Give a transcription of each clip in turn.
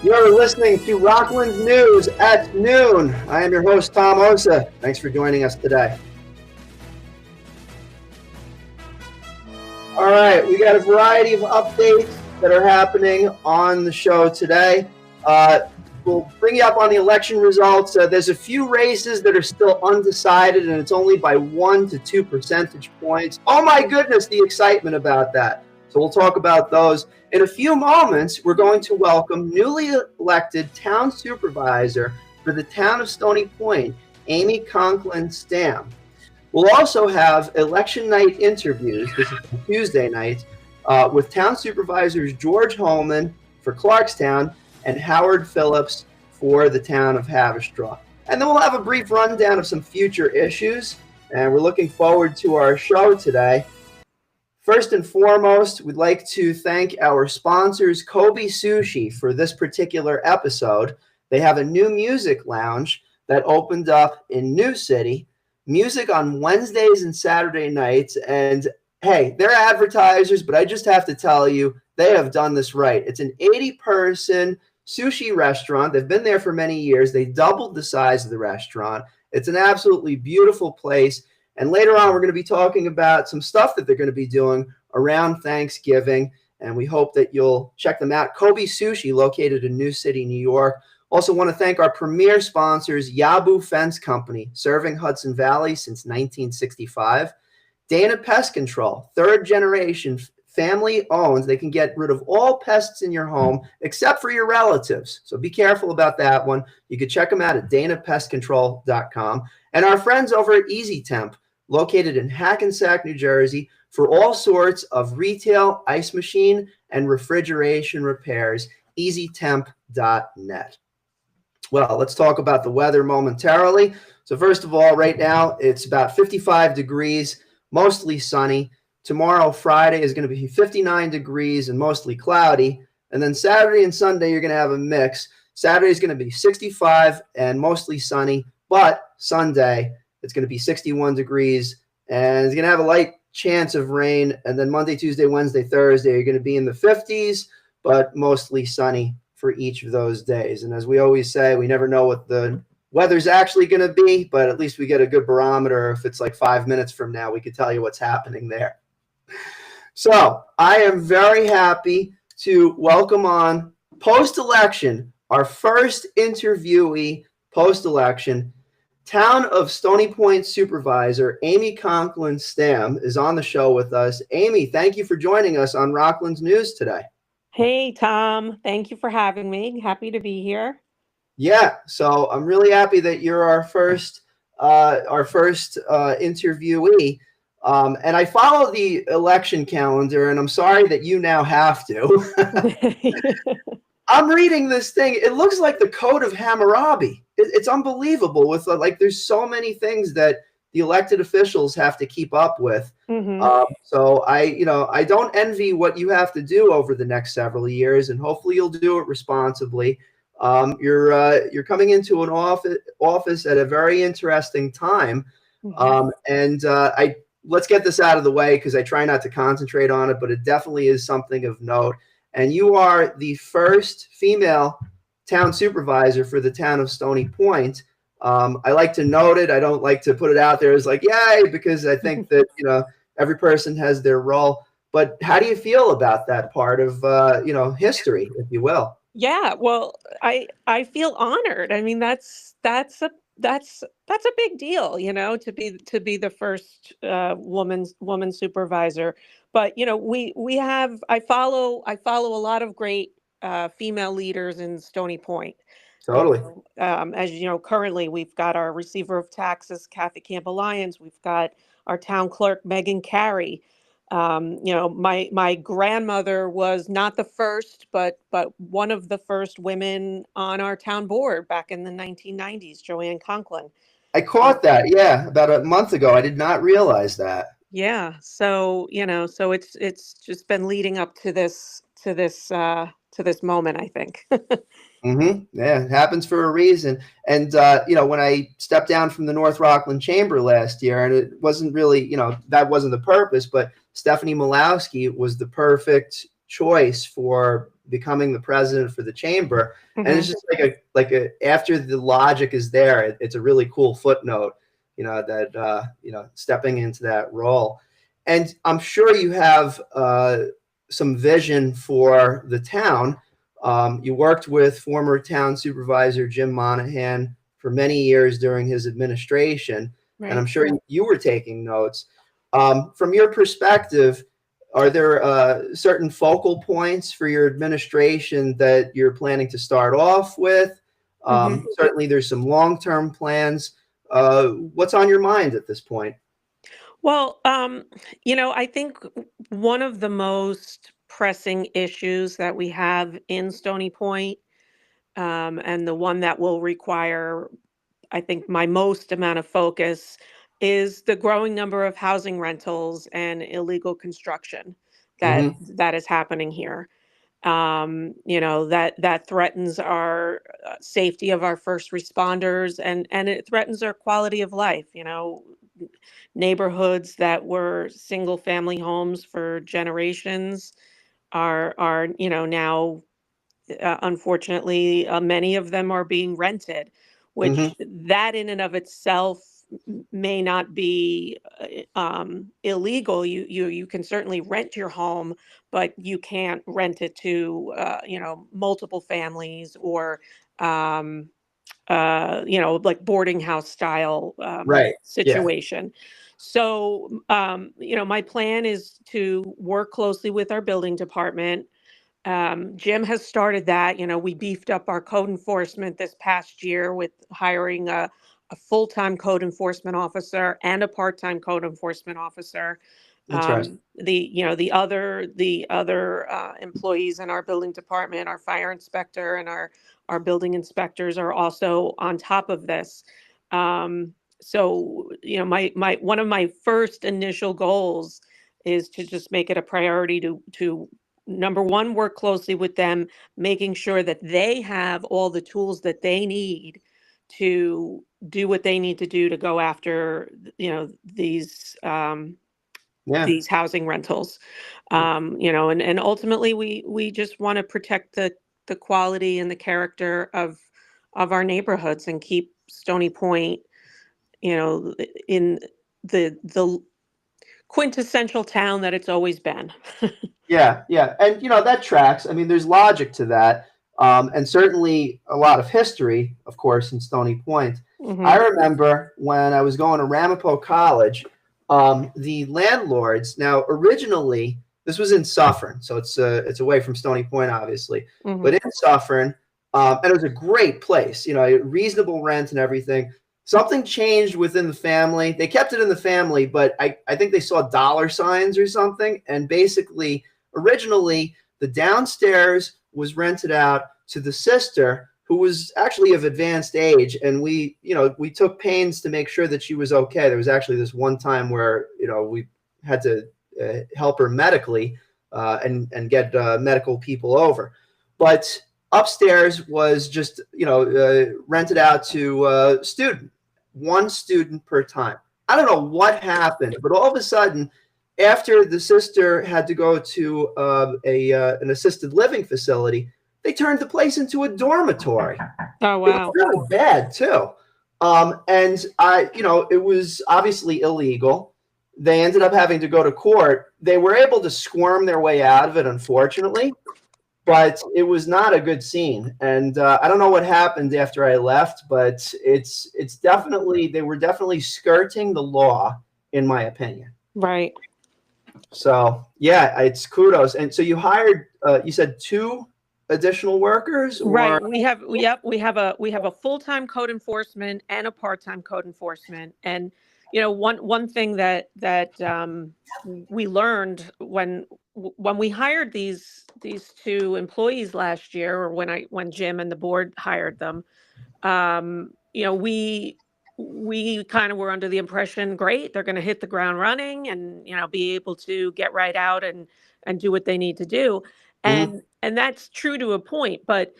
You're listening to Rockland News at noon. I am your host, Tom Osa. Thanks for joining us today. All right, we got a variety of updates that are happening on the show today. We'll bring you up on the election results. There's a few races that are still undecided, and it's only by 1 to 2 percentage points. Oh my goodness, the excitement about that. So we'll talk about those. In a few moments, we're going to welcome newly elected town supervisor for the town of Stony Point, Amy Conklin Stam. We'll also have election night interviews, this is Tuesday night, with town supervisors George Holman for Clarkstown and Howard Phillips for the town of Haverstraw. And then we'll have a brief rundown of some future issues, and we're looking forward to our show today. First and foremost, we'd like to thank our sponsors, Kobe Sushi, for this particular episode. They have a new music lounge that opened up in New City, music on Wednesdays and Saturday nights. And hey, they're advertisers, but I just have to tell you, they have done this right. It's an 80-person sushi restaurant. They've been there for many years. They doubled the size of the restaurant. It's an absolutely beautiful place. And later on, we're going to be talking about some stuff that they're going to be doing around Thanksgiving. And we hope that you'll check them out. Kobe Sushi, located in New City, New York. Also want to thank our premier sponsors, Yabu Fence Company, serving Hudson Valley since 1965. Dana Pest Control, third generation, family owned. They can get rid of all pests in your home except for your relatives. So be careful about that one. You can check them out at danapestcontrol.com. And our friends over at Easy Temp, located in Hackensack, New Jersey, for all sorts of retail, ice machine, and refrigeration repairs, easytemp.net. Well, let's talk about the weather momentarily. So first of all, right now, it's about 55 degrees, mostly sunny. Tomorrow, Friday, is going to be 59 degrees and mostly cloudy. And then Saturday and Sunday, you're going to have a mix. Saturday is going to be 65 and mostly sunny. But Sunday, it's going to be 61 degrees, and it's going to have a light chance of rain. And then Monday, Tuesday, Wednesday, Thursday, you're going to be in the 50s, but mostly sunny for each of those days. And as we always say, we never know what the weather's actually going to be, but at least we get a good barometer. If it's like 5 minutes from now, we could tell you what's happening there. So I am very happy to welcome on post-election, our first interviewee post-election. Town of Stony Point supervisor Amy Conklin Stam is on the show with us. Amy, thank you for joining us on Rockland's News today. Hey, Tom. Thank you for having me. Happy to be here. Yeah, so I'm really happy that you're our first interviewee. And I follow the election calendar, and I'm sorry that you now have to. I'm reading this thing. It looks like the Code of Hammurabi. It's unbelievable. With there's so many things that the elected officials have to keep up with. Mm-hmm. So I don't envy what you have to do over the next several years, and hopefully you'll do it responsibly. You're coming into an office at a very interesting time, Mm-hmm. Let's get this out of the way because I try not to concentrate on it, but it definitely is something of note. And you are the first female town supervisor for the town of Stony Point. I like to note it. I don't like to put it out there as like, yay, because I think that, every person has their role. But how do you feel about that part of, history, if you will? Yeah, well, I feel honored. I mean, that's a big deal, to be the first woman supervisor. But I follow a lot of great female leaders in Stony Point. Totally. As you know, currently we've got our receiver of taxes, Kathy Campbell Lyons. We've got our town clerk, Megan Carey. My grandmother was not the first, but one of the first women on our town board back in the 1990s, Joanne Conklin. I caught that. Yeah, about a month ago. I did not realize that. Yeah. So it's just been leading up to this moment, I think. Mm-hmm. Yeah, it happens for a reason. And, when I stepped down from the North Rockland Chamber last year, and it wasn't really, that wasn't the purpose, but Stephanie Malowski was the perfect choice for becoming the president for the chamber. And it's just like a after the logic is there, it's a really cool footnote, that stepping into that role. And I'm sure you have some vision for the town. You worked with former town supervisor Jim Monahan for many years during his administration, and I'm Right. sure you were taking notes. From your perspective, are there certain focal points for your administration that you're planning to start off with? Certainly, there's some long-term plans. What's on your mind at this point? Well, I think one of the most pressing issues that we have in Stony Point, and the one that will require, I think, my most amount of focus, is the growing number of housing rentals and illegal construction that Mm-hmm. that is happening here. That threatens our safety of our first responders, and it threatens our quality of life. Neighborhoods that were single family homes for generations are now, unfortunately, many of them are being rented, Mm-hmm. which that in and of itself may not be illegal. You can certainly rent your home, but you can't rent it to multiple families, or um, like boarding house style Right. Yeah. situation. So, my plan is to work closely with our building department. Jim has started that. We beefed up our code enforcement this past year with hiring a full-time code enforcement officer and a part-time code enforcement officer. Interesting. The other employees in our building department, our fire inspector and our building inspectors, are also on top of this. So, my one of my first initial goals is to just make it a priority to number one, work closely with them, making sure that they have all the tools that they need to do what they need to do to go after, Yeah. these housing rentals. And ultimately we just want to protect the quality and the character of our neighborhoods, and keep Stony Point, in the quintessential town that it's always been. Yeah, yeah, and that tracks. I mean, there's logic to that, and certainly a lot of history, of course, in Stony Point. I Hmm. remember when I was going to Ramapo College, the landlords. Now, originally, this was in Suffern, so it's away from Stony Point, obviously, Hmm. but in Suffern, and it was a great place. Reasonable rent and everything. Something changed within the family. They kept it in the family, but I think they saw dollar signs or something, and basically originally the downstairs was rented out to the sister, who was actually of advanced age, and we took pains to make sure that she was okay. There was actually this one time where we had to help her medically, and get medical people over, but upstairs was just rented out to one student per time. I don't know what happened, but all of a sudden, after the sister had to go to an assisted living facility, they turned the place into a dormitory. Oh, It was wow. really bad too, and it was obviously illegal. They ended up having to go to court. They were able to squirm their way out of it, unfortunately, but it was not a good scene. And I don't know what happened after I left, but it's definitely, they were definitely skirting the law, in my opinion. Right. So yeah, it's kudos. And so you hired, you said two additional workers, or Right. We have a full-time code enforcement and a part-time code enforcement. And one thing that we learned when we hired these two employees last year, or when Jim and the board hired them, we kind of were under the impression, great, they're going to hit the ground running, and be able to get right out and do what they need to do. Mhm. And that's true to a point, but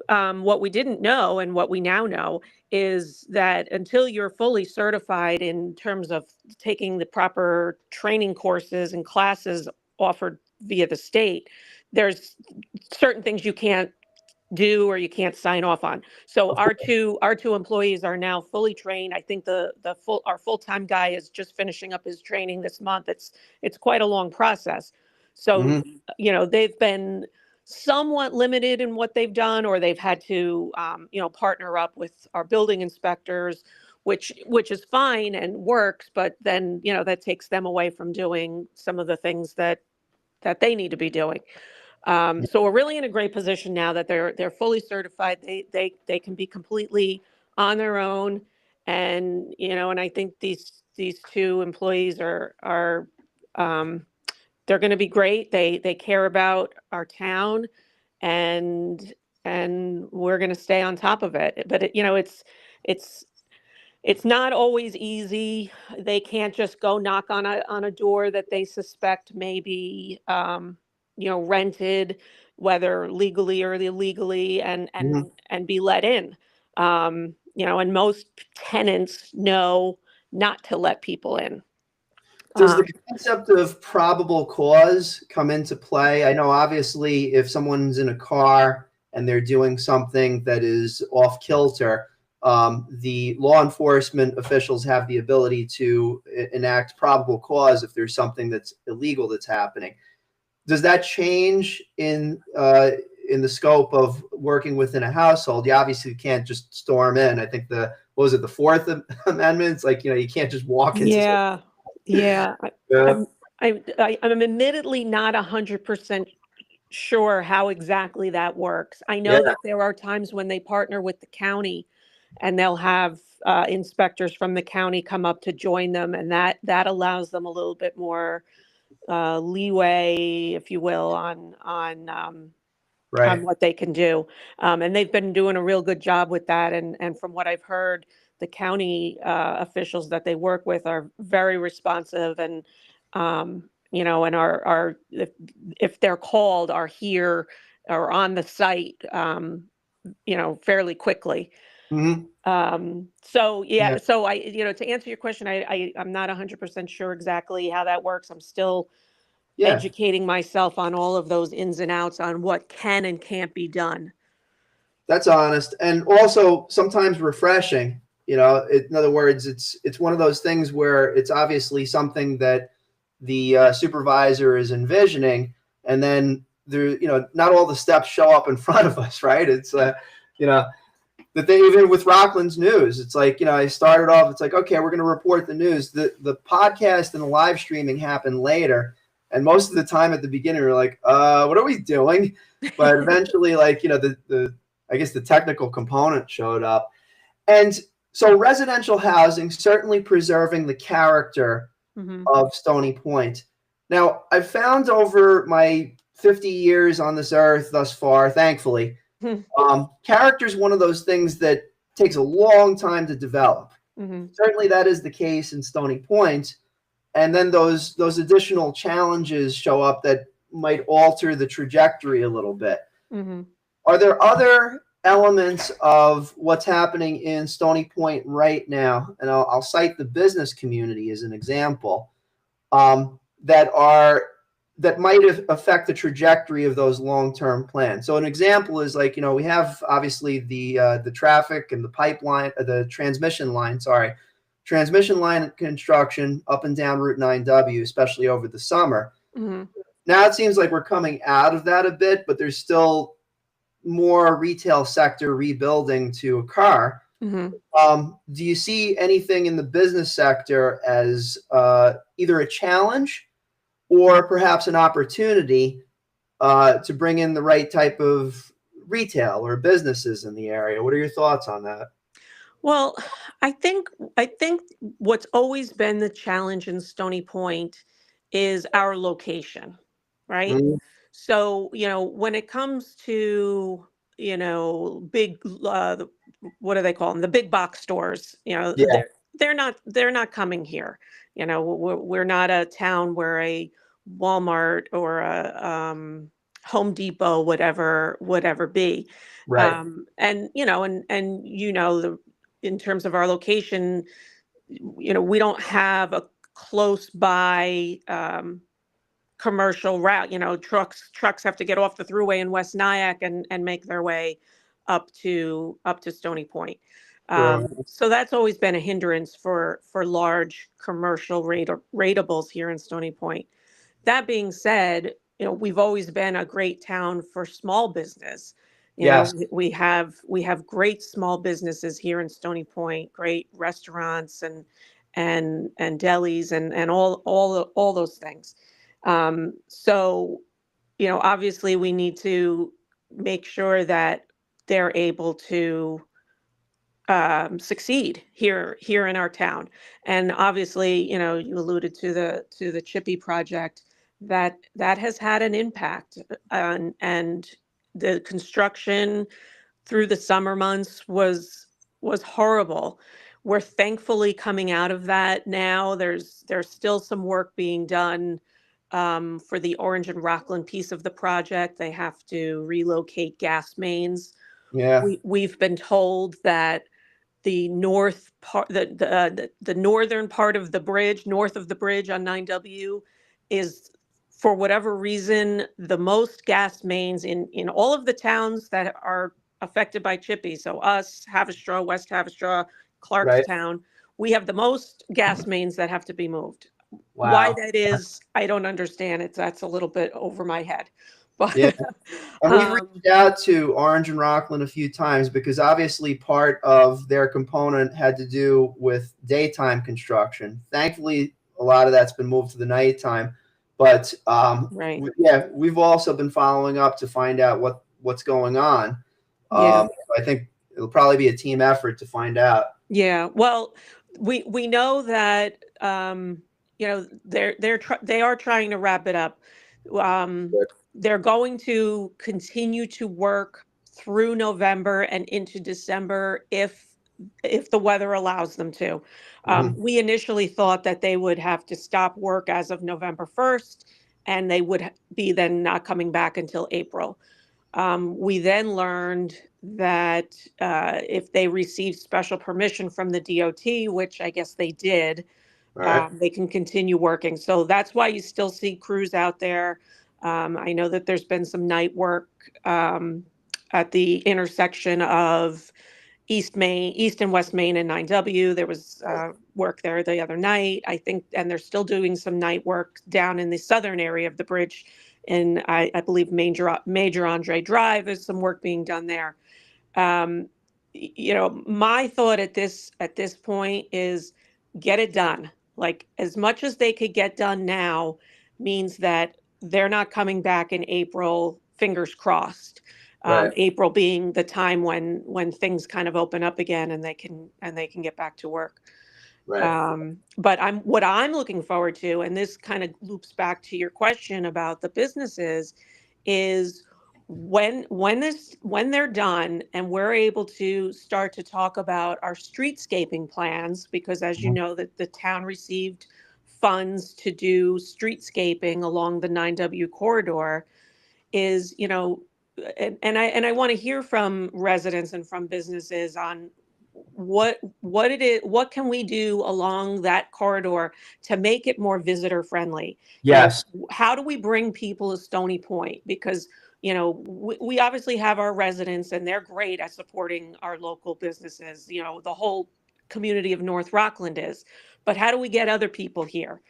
what we didn't know, and what we now know, is that until you're fully certified in terms of taking the proper training courses and classes offered via the state, there's certain things you can't do or you can't sign off on. So Of course. our two employees are now fully trained. I think our full-time guy is just finishing up his training this month. It's quite a long process. So, Mhm. they've been somewhat limited in what they've done, or they've had to partner up with our building inspectors, which is fine and works, but then, that takes them away from doing some of the things that they need to be doing. So we're really in a great position now that they're fully certified. They can be completely on their own, and I think these two employees are they're going to be great. They care about our town, and and we're going to stay on top of it. But it's it's not always easy. They can't just go knock on a door that they suspect may be, rented, whether legally or illegally, and Mhm. be let in. And most tenants know not to let people in. Does the Um, concept of probable cause come into play? I know obviously if someone's in a car and they're doing something that is off kilter, the law enforcement officials have the ability to enact probable cause if there's something that's illegal that's happening. Does that change in the scope of working within a household? You obviously can't just storm in. I think what was it, the Fourth Amendment? It's like, you can't just walk into something. yeah, yeah. Yeah. I'm admittedly not 100% sure how exactly that works. I Yeah. know that there are times when they partner with the county, and they'll have inspectors from the county come up to join them, and that allows them a little bit more leeway, if you will, on Right. what they can do. And they've been doing a real good job with that. And from what I've heard, the county officials that they work with are very responsive, and are if they're called, are here or on the site, fairly quickly. Hmm. So Yeah. yeah, so to answer your question, I'm not 100% sure exactly how that works. I'm still Yeah. educating myself on all of those ins and outs on what can and can't be done. That's honest and also sometimes refreshing. In other words, it's one of those things where it's obviously something that the supervisor is envisioning, and then not all the steps show up in front of us, right? It's you know, that they even with Rockland's news, it's like, I started off, it's like, okay, we're going to report the news. The podcast and the live streaming happen later. And most of the time at the beginning, we're like, what are we doing? But eventually, like, I guess the technical component showed up. And so residential housing, certainly preserving the character Hmm. of Stony Point. Now, I've found over my 50 years on this earth thus far, thankfully, Hmm. character is one of those things that takes a long time to develop. Hmm. Certainly, that is the case in Stony Point, and then those additional challenges show up that might alter the trajectory a little bit. Hmm. Are there other elements of what's happening in Stony Point right now? And I'll cite the business community as an example, that are that might affect the trajectory of those long-term plans. So an example is like, we have obviously the traffic and the pipeline, the transmission line construction up and down Route 9W, especially over the summer. Hmm. Now it seems like we're coming out of that a bit, but there's still more retail sector rebuilding to occur. Hmm. Do you see anything in the business sector as either a challenge or perhaps an opportunity to bring in the right type of retail or businesses in the area? What are your thoughts on that? Well, I think what's always been the challenge in Stony Point is our location, right? Mm, So, when it comes to, big, what do they call them? The big box stores, yeah, they're not coming here. We're not a town where a Walmart or a Home Depot, whatever be. right. The in terms of our location, we don't have a close by commercial route. Trucks have to get off the thruway in West Nyack and make their way up to Stony Point. Right. So that's always been a hindrance for large commercial ratables here in Stony Point. That being said, we've always been a great town for small business. Yes. We have great small businesses here in Stony Point, great restaurants and delis and all those things. So, obviously we need to make sure that they're able to succeed here in our town. And obviously, you alluded to the Chippy project that has had an impact, and the construction through the summer months was horrible. We're thankfully coming out of that now. There's still some work being done for the Orange and Rockland piece of the project. They have to relocate gas mains. Yeah. We've been told that the north part, the northern part of the bridge, north of the bridge on 9W, is, for whatever reason, the most gas mains in all of the towns that are affected by Chippy. So us, Haverstraw, West Haverstraw, Right. Clarkstown, we have the most gas mains that have to be moved. Why Wow. that is, I don't understand. That's a little bit over my head. But Yeah. And we've um, reached out to Orange and Rockland a few times because obviously part of their component had to do with daytime construction. Thankfully, a lot of that's been moved to the nighttime. But right. we've also been following up to find out what's going on. Yeah. I think it'll probably be a team effort to find out. Yeah. Well, we know that they are trying to wrap it up. Um, they're going to continue to work through November and into December if the weather allows them to. Mhm. We initially thought that they would have to stop work as of November 1st, and they would be then not coming back until April. We then learned that if they received special permission from the DOT, which I guess they did, All right. they can continue working. So that's why you still see crews out there. I know that there's been some night work at the intersection of East and West Main and 9W. There was work there the other night, I think, and they're still doing some night work down in the southern area of the bridge. And I believe Major Andre Drive, is some work being done there. My thought at this point is get it done. Like, as much as they could get done now means that they're not coming back in April, fingers crossed. Right. April being the time when things kind of open up again and they can get back to work. Right. But what I'm looking forward to, and this kind of loops back to your question about the businesses, is when they're done and we're able to start to talk about our streetscaping plans, because as you Mhm. know, that the town received funds to do streetscaping along the 9W corridor, is, and I want to hear from residents and from businesses on what it is, what can we do along that corridor to make it more visitor friendly. Yes. How do we bring people to Stony Point? Because we obviously have our residents and they're great at supporting our local businesses. The whole community of North Rockland is, but how do we get other people here?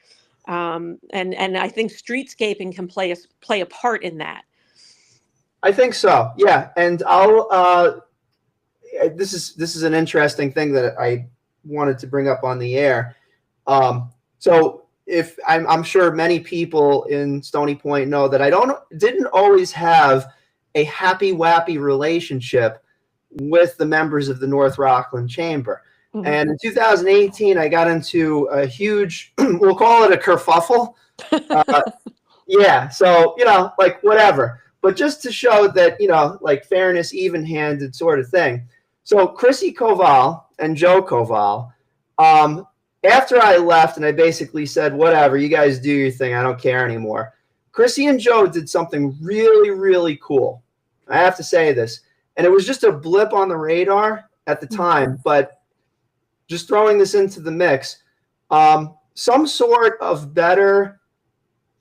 And I think streetscaping can play a part in that. I think so. Yeah. And this is an interesting thing that I wanted to bring up on the air. So if I'm sure many people in Stony Point know that I didn't always have a happy wappy relationship with the members of the North Rockland Chamber. Mhm. And in 2018, I got into a huge, we'll call it a kerfuffle. Yeah. So, like whatever. But just to show that, like fairness, even-handed sort of thing. So Chrissy Koval and Joe Koval, after I left and I basically said, whatever, you guys do your thing, I don't care anymore. Chrissy and Joe did something really, really cool. I have to say this. And it was just a blip on the radar at the time, but just throwing this into the mix, some sort of better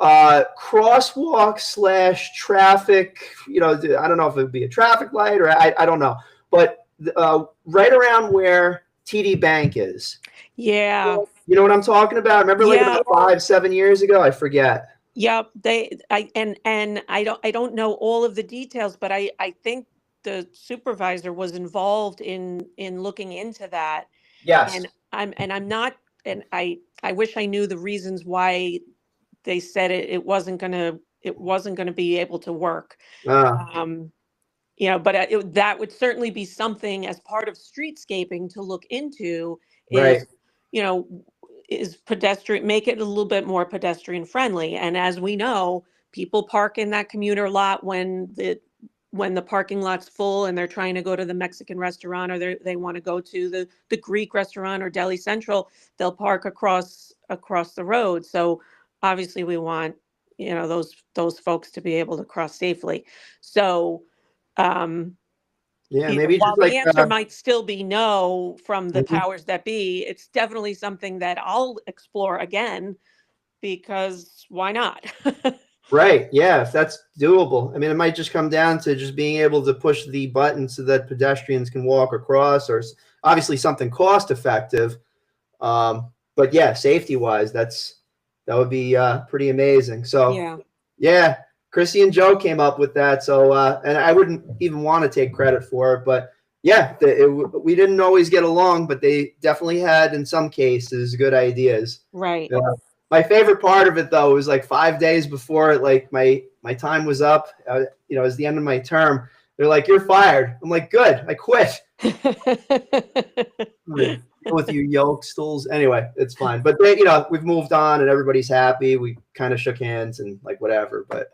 crosswalk slash traffic. I don't know if it would be a traffic light or I don't know, but right around where TD Bank is. Yeah. You know what I'm talking about? Remember, like Yeah. about 5-7 years ago? I forget. Yep. I don't know all of the details, but I think the supervisor was involved in looking into that. Yes. And I'm not, and I wish I knew the reasons why they said it wasn't gonna be able to work. Uh, Um, but that would certainly be something as part of streetscaping to look into right. is, you know, is pedestrian, make it a little bit more pedestrian friendly. And as we know, people park in that commuter lot when the parking lot's full and they're trying to go to the Mexican restaurant or they want to go to the Greek restaurant or Deli Central, they'll park across the road. So obviously we want, those folks to be able to cross safely. So um, Yeah, maybe while just the like answer might still be no from the mhm. powers that be, it's definitely something that I'll explore again because why not? Right. Yeah, if that's doable. I mean, it might just come down to just being able to push the button so that pedestrians can walk across, or obviously something cost effective. But yeah, safety wise, that would be pretty amazing. So Yeah, yeah, Chrissy and Joe came up with that. So and I wouldn't even want to take credit for it, but yeah, we didn't always get along, but they definitely had in some cases good ideas. right. Yeah. My favorite part of it though was like 5 days before like my time was up. It was the end of my term. They're like, "You're fired." I'm like, "Good, I quit." Deal with you yoke stools. Anyway, it's fine. But we've moved on and everybody's happy. We kind of shook hands and like whatever. But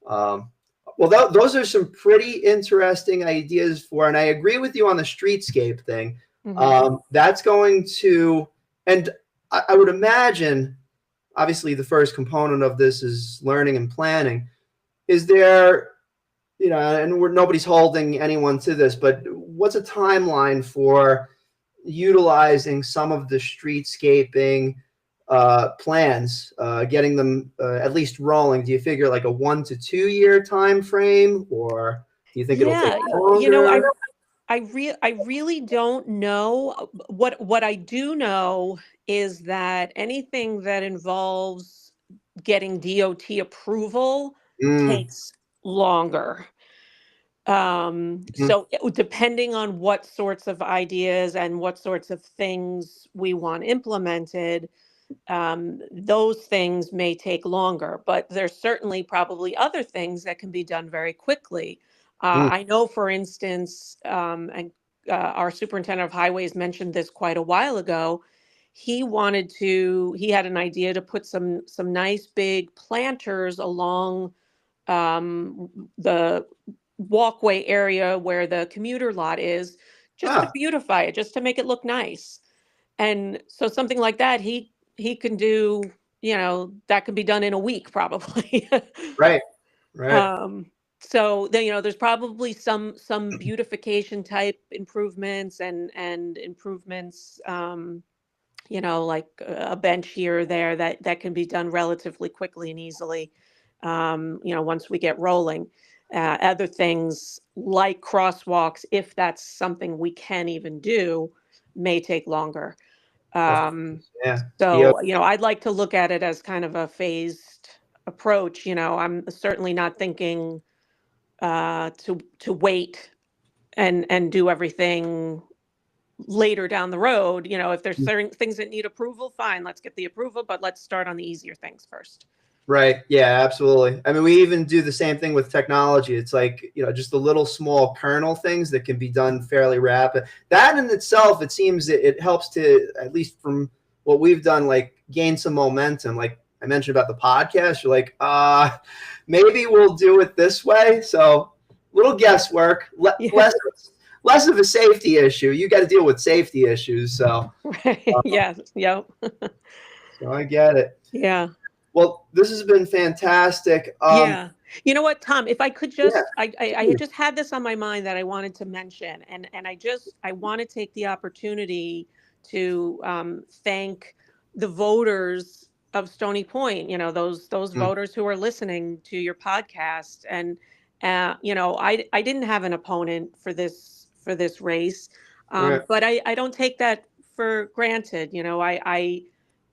um, well, those are some pretty interesting ideas and I agree with you on the streetscape thing. Mhm. That's going to, and I would imagine, obviously, the first component of this is learning and planning. Is there, and nobody's holding anyone to this, but what's a timeline for utilizing some of the streetscaping plans, getting them at least rolling? Do you figure like a 1 to 2 year time frame, or do you think it'll take Yeah, longer? I really don't know. What I do know is that anything that involves getting DOT approval Mm, takes longer. mhm, Depending on what sorts of ideas and what sorts of things we want implemented, those things may take longer, but there's certainly probably other things that can be done very quickly. mm. I know, for instance, and our superintendent of highways mentioned this quite a while ago. He had an idea to put some nice big planters along the walkway area where the commuter lot is, just to Ah, beautify it, just to make it look nice. And so something like that, he can do, that can be done in a week probably. right, right. um, so then, there's probably some beautification type improvements and improvements, like a bench here or there that can be done relatively quickly and easily. Once we get rolling. Other things like crosswalks, if that's something we can even do, may take longer. Of Um, course, yeah. Yeah. so, I'd like to look at it as kind of a phased approach. I'm certainly not thinking to wait and do everything later down the road. If there's certain things that need approval, fine, let's get the approval, but let's start on the easier things first. Right. Yeah, absolutely. I mean, we even do the same thing with technology. It's like, just the little small kernel things that can be done fairly rapid. That in itself, it seems it helps to, at least from what we've done, like gain some momentum. Like I mentioned about the podcast, you're like, maybe we'll do it this way. So little guesswork, Yeah. less of a safety issue. You got to deal with safety issues. Right. Yeah. Yep. So I get it. Yeah. Well, this has been fantastic. Yeah. You know what, Tom, if I could Yeah. just, I had just had this on my mind that I wanted to mention, and I want to take the opportunity to thank the voters of Stony Point, those Mm, voters who are listening to your podcast. And I didn't have an opponent for this race, right. but I don't take that for granted.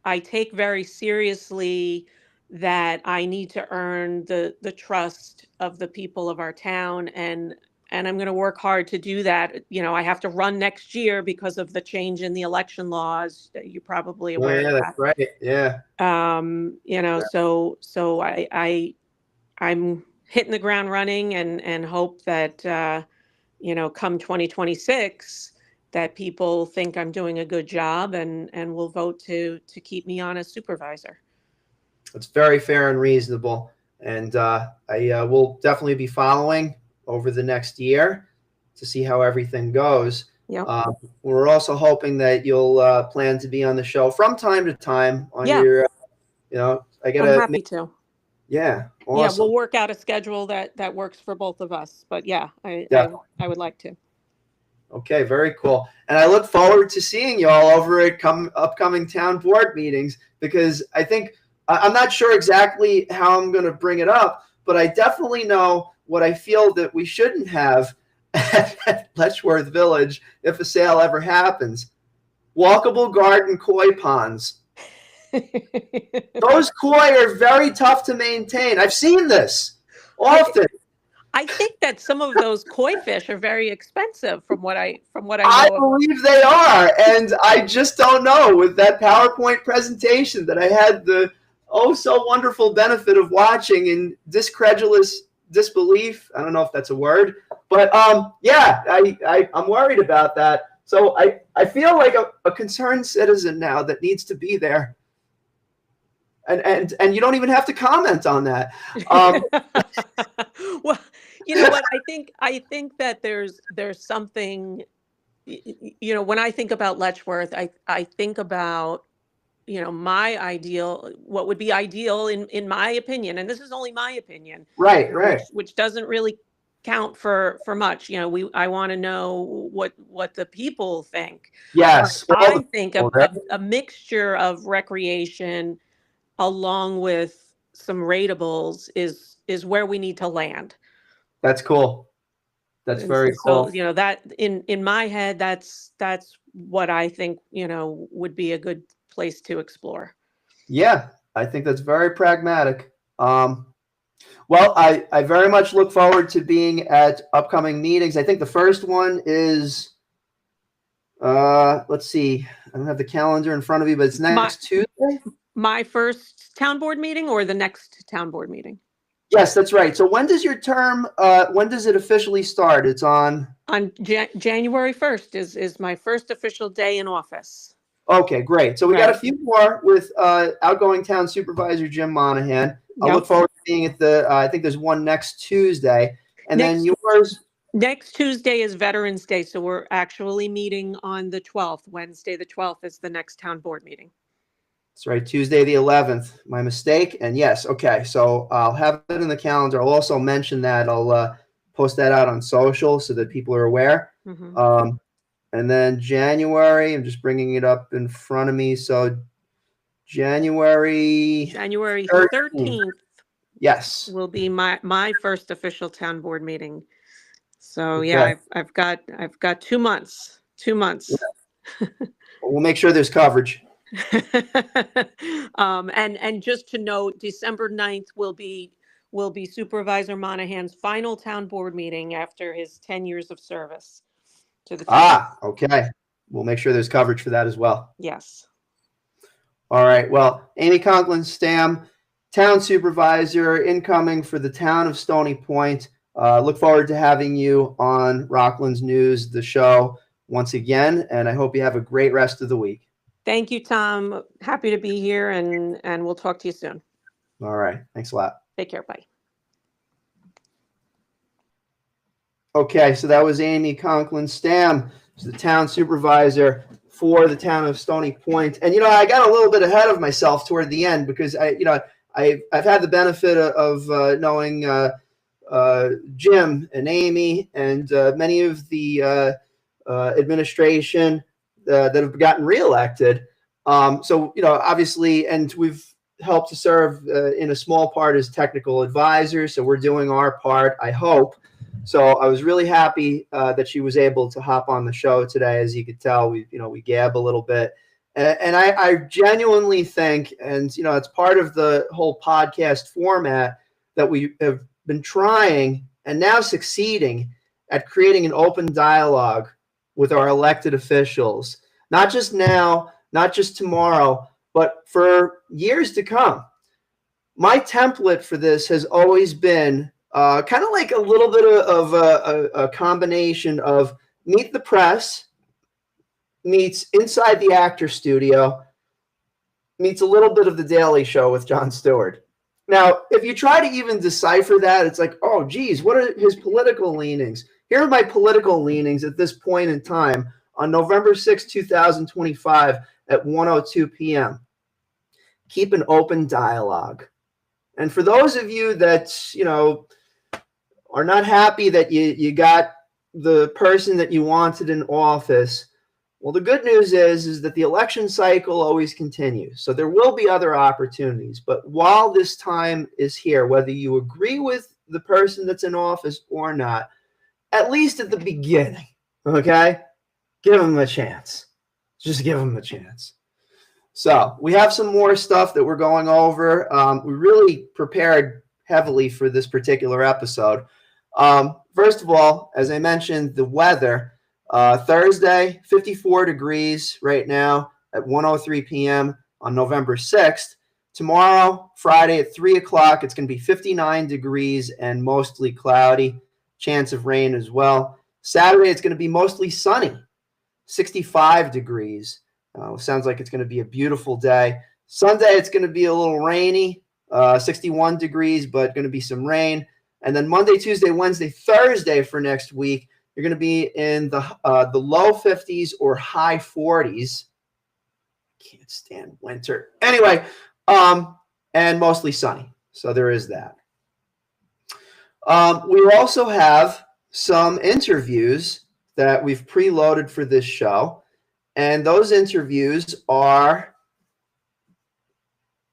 I take very seriously that I need to earn the trust of the people of our town, and I'm going to work hard to do that. I have to run next year because of the change in the election laws. You're probably Oh, aware of yeah, that's that. right. Yeah. So I'm hitting the ground running, and hope that come 2026 that people think I'm doing a good job, and will vote to keep me on as supervisor. It's very fair and reasonable. And I will definitely be following over the next year to see how everything goes. Yep. We're also hoping that you'll plan to be on the show from time to time on Yeah, your, I got I'm to, happy to. yeah, Yeah, awesome. we'll work out a schedule that works for both of us. But yeah, Definitely. I would like to. Okay, very cool. And I look forward to seeing you all over at upcoming town board meetings, because I think I'm not sure exactly how I'm going to bring it up, but I definitely know what I feel that we shouldn't have at Letchworth Village if a sale ever happens. Walkable garden koi ponds. Those koi are very tough to maintain. I've seen this often. I think that some of those koi fish are very expensive from what I I know of. believe they are, and I just don't know. With that PowerPoint presentation that I had the oh so wonderful benefit of watching in discredulous disbelief. I don't know if that's a word, but yeah, I'm worried about that. So I feel like a concerned citizen now that needs to be there. And you don't even have to comment on that. Well, you know what? I think that there's something. When I think about Letchworth, I think about my ideal, what would be ideal in my opinion, and this is only my opinion, Right, right. which doesn't really count for much. I want to know what the people think. But Yes. Well, I think well, there- a mixture of recreation along with some ratables is where we need to land. that's cool. That's And very so, cool. that in my head, that's what I think, would be a good place to explore. Yeah, I think that's very pragmatic. Well, I very much look forward to being at upcoming meetings. I think the first one is, let's see, I don't have the calendar in front of me, but it's My next Tuesday. my first town board meeting or the next town board meeting? Yes, that's right. So when does your term, when does it officially start? It's on, On January 1st is my first official day in office. okay, great. So we got a Right. few more with outgoing town supervisor Jim Monahan. I'll look Yep. forward to being at the, I think there's one next Tuesday. And then yours, Next Tuesday is Veterans Day, so we're actually meeting on the 12th. Wednesday, the 12th is the next town board meeting. that's right, Tuesday the 11th. My mistake. And yes, okay. So I'll have it in the calendar. I'll also mention that. I'll post that out on social so that people are aware. Mhm. And then January, I'm just bringing it up in front of me. So January January 13th. 13th Yes. will be my first official town board meeting. So Okay. yeah, I've got 2 months. 2 months. We'll make sure there's coverage. And just to note, December 9th will be Supervisor Monahan's final town board meeting after his 10 years of service to the town. Ah, okay. We'll make sure there's coverage for that as well. Yes. All right. Well, Amy Conklin Stam, town supervisor, incoming for the town of Stony Point. Look forward to having you on Rockland's News, the show, once again, and I hope you have a great rest of the week. Thank you, Tom. Happy to be here, and we'll talk to you soon. All right. Thanks a lot. Take care. Bye. Okay, so that was Amy Conklin Stam, the town supervisor for the town of Stony Point. And I got a little bit ahead of myself toward the end because I've had the benefit of knowing Jim and Amy and many of the administration that have gotten reelected. So obviously, and we've help to serve in a small part as technical advisors. So we're doing our part, I hope. So I was really happy that she was able to hop on the show today. As you could tell, we gab a little bit. And I genuinely think, and it's part of the whole podcast format that we have been trying and now succeeding at creating an open dialogue with our elected officials, not just now, not just tomorrow, but for years to come. My template for this has always been kind of like a little bit of a combination of Meet the Press meets Inside the Actor Studio meets a little bit of The Daily Show with Jon Stewart. Now, if you try to even decipher that, it's like, oh, geez, what are his political leanings? Here are my political leanings at this point in time on November 6, 2025 at 1:02 p.m. Keep an open dialogue. And for those of you that, are not happy that you got the person that you wanted in office, well, the good news is that the election cycle always continues. So there will be other opportunities. But while this time is here, whether you agree with the person that's in office or not, at least at the beginning, okay, give them a chance. Just give them a chance. So we have some more stuff that we're going over. We really prepared heavily for this particular episode. First of all, as I mentioned, the weather. Thursday, 54 degrees right now at 1:03 p.m. on November 6th. Tomorrow, Friday at 3 o'clock, it's going to be 59 degrees and mostly cloudy. Chance of rain as well. Saturday, it's going to be mostly sunny, 65 degrees. Sounds like it's going to be a beautiful day. Sunday, it's going to be a little rainy, 61 degrees, but going to be some rain. And then Monday, Tuesday, Wednesday, Thursday for next week, you're going to be in the low 50s or high 40s. Can't stand winter. Anyway, and mostly sunny. So there is that. We also have some interviews that we've preloaded for this show. And those interviews are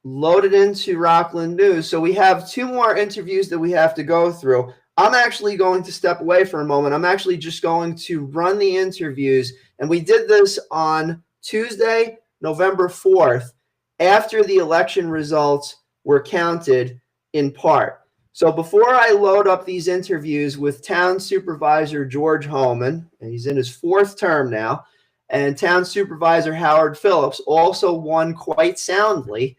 loaded into Rockland News. So we have two more interviews that we have to go through. I'm actually going to step away for a moment. I'm actually just going to run the interviews. And we did this on Tuesday, November 4th, after the election results were counted in part. So before I load up these interviews with Town Supervisor George Homan, and he's in his fourth term now, and Town Supervisor Howard Phillips also won quite soundly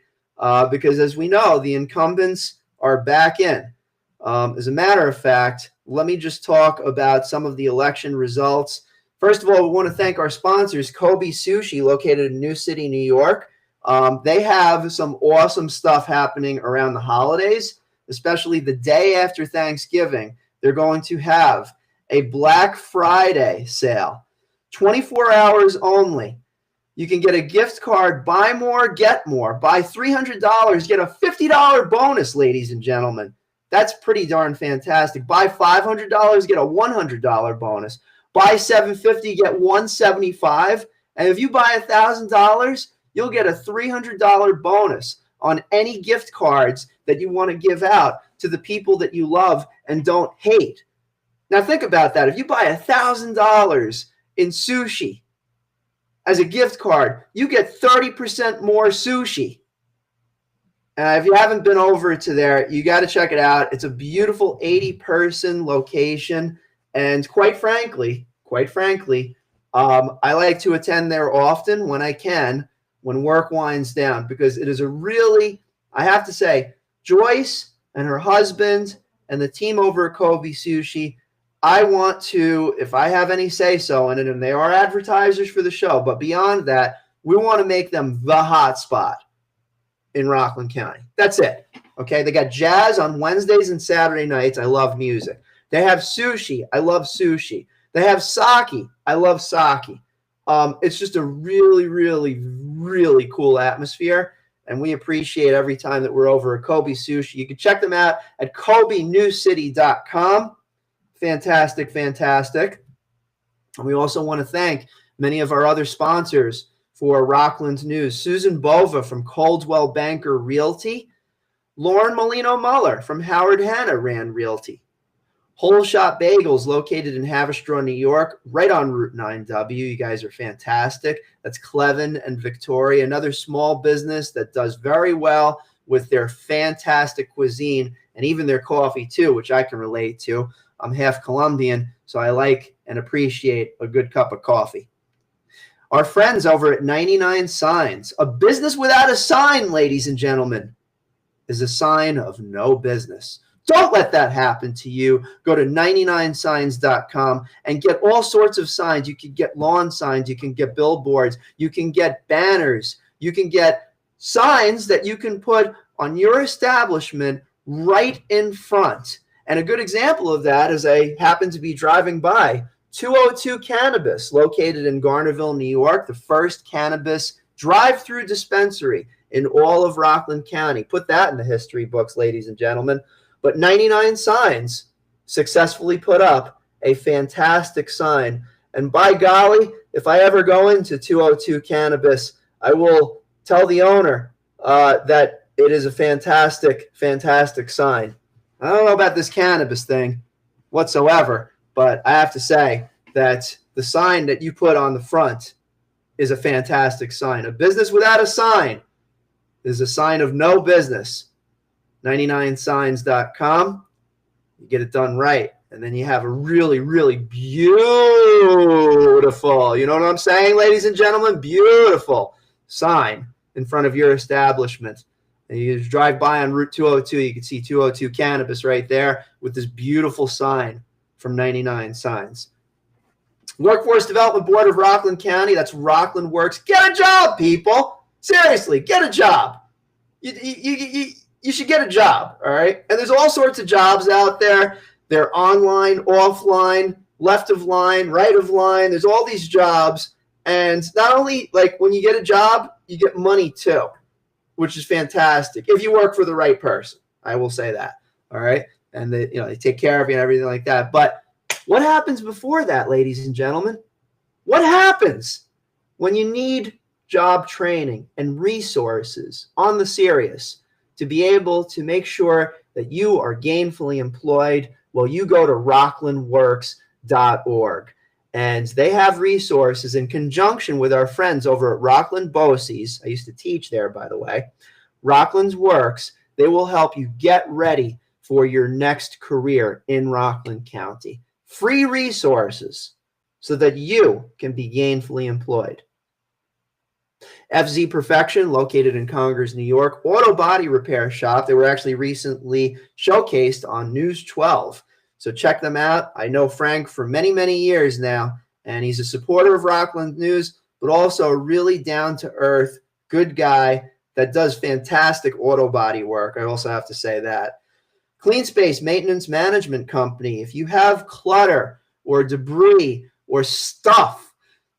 because, as we know, the incumbents are back in. As a matter of fact, let me just talk about some of the election results. First of all, we want to thank our sponsors, Kobe Sushi, located in New City, New York. They have some awesome stuff happening around the holidays, especially the day after Thanksgiving. They're going to have a Black Friday sale, 24 hours only. You can get a gift card, buy more, get more. Buy $300, get a $50 bonus, ladies and gentlemen. That's pretty darn fantastic. Buy $500, get a $100 bonus. Buy $750, get $175. And if you buy $1,000, you'll get a $300 bonus on any gift cards that you want to give out to the people that you love and don't hate. Now think about that. If you buy $1,000 in sushi as a gift card, you get 30% more sushi. If you haven't been over to there, you got to check it out. It's a beautiful 80-person location. And quite frankly, I like to attend there often when I can, when work winds down, because it is a really, I have to say, Joyce and her husband and the team over at Kobe Sushi, I want to, if I have any say-so in it, and they are advertisers for the show, but beyond that, we want to make them the hot spot in Rockland County. That's it. Okay, they got jazz on Wednesdays and Saturday nights. I love music. They have sushi. I love sushi. They have sake. I love sake. It's just a really, really, really cool atmosphere, and we appreciate every time that we're over at Kobe Sushi. You can check them out at KobeNewCity.com. Fantastic, fantastic. And we also want to thank many of our other sponsors, for Rockland News, Susan Bova from Coldwell Banker Realty, Lauren Molino-Muller from Howard Hanna Rand Realty, Whole Shop Bagels located in Haverstraw, New York, right on Route 9W. You guys are fantastic. That's Clevin and Victoria, another small business that does very well with their fantastic cuisine and even their coffee too, which I can relate to. I'm half Colombian, so I like and appreciate a good cup of coffee. Our friends over at 99 Signs. A business without a sign, ladies and gentlemen, is a sign of no business. Don't let that happen to you. Go to 99signs.com and get all sorts of signs. You can get lawn signs. You can get billboards. You can get banners. You can get signs that you can put on your establishment right in front. And a good example of that is I happened to be driving by 202 Cannabis, located in Garnerville, New York, the first cannabis drive-through dispensary in all of Rockland County. Put that in the history books, ladies and gentlemen. But 99 Signs successfully put up a fantastic sign. And by golly, if I ever go into 202 Cannabis, I will tell the owner that it is a fantastic, fantastic sign. I don't know about this cannabis thing whatsoever, but I have to say that the sign that you put on the front is a fantastic sign. A business without a sign is a sign of no business. 99signs.com. You get it done right. And then you have a really, really beautiful, you know what I'm saying, ladies and gentlemen? Beautiful sign in front of your establishment. And you just drive by on Route 202, you can see 202 Cannabis right there with this beautiful sign from 99 Signs. Workforce Development Board of Rockland County, that's Rockland Works. Get a job, people. Seriously, get a job. You should get a job, all right? And there's all sorts of jobs out there. They're online, offline, left of line, right of line. There's all these jobs. And not only, like, when you get a job, you get money too, which is fantastic. If you work for the right person, I will say that, all right? And they take care of you and everything like that. But what happens before that, ladies and gentlemen? What happens when you need job training and resources on the serious to be able to make sure that you are gainfully employed? Well, you go to rocklandworks.org. And they have resources in conjunction with our friends over at Rockland BOCES. I used to teach there, by the way. Rockland's Works. They will help you get ready for your next career in Rockland County. Free resources so that you can be gainfully employed. FZ Perfection, located in Congers, New York, auto body repair shop. They were actually recently showcased on News 12. So check them out. I know Frank for many, many years now, and he's a supporter of Rockland News, but also a really down-to-earth, good guy that does fantastic auto body work. I also have to say that. Clean Space Maintenance Management Company. If you have clutter or debris or stuff,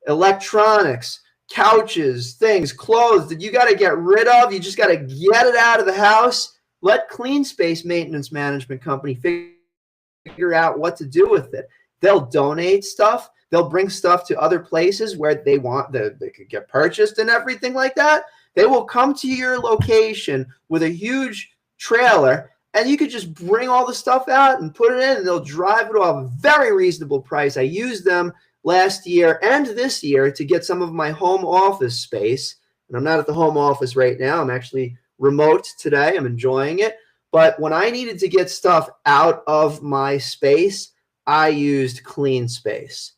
electronics, couches, things, clothes that you got to get rid of, you just got to get it out of the house, let Clean Space Maintenance Management Company figure out what to do with it. They'll donate stuff. They'll bring stuff to other places where they could get purchased and everything like that. They will come to your location with a huge trailer, and you could just bring all the stuff out and put it in, and they'll drive it off a very reasonable price. I used them last year and this year to get some of my home office space. And I'm not at the home office right now. I'm actually remote today. I'm enjoying it. But when I needed to get stuff out of my space, I used Clean Space.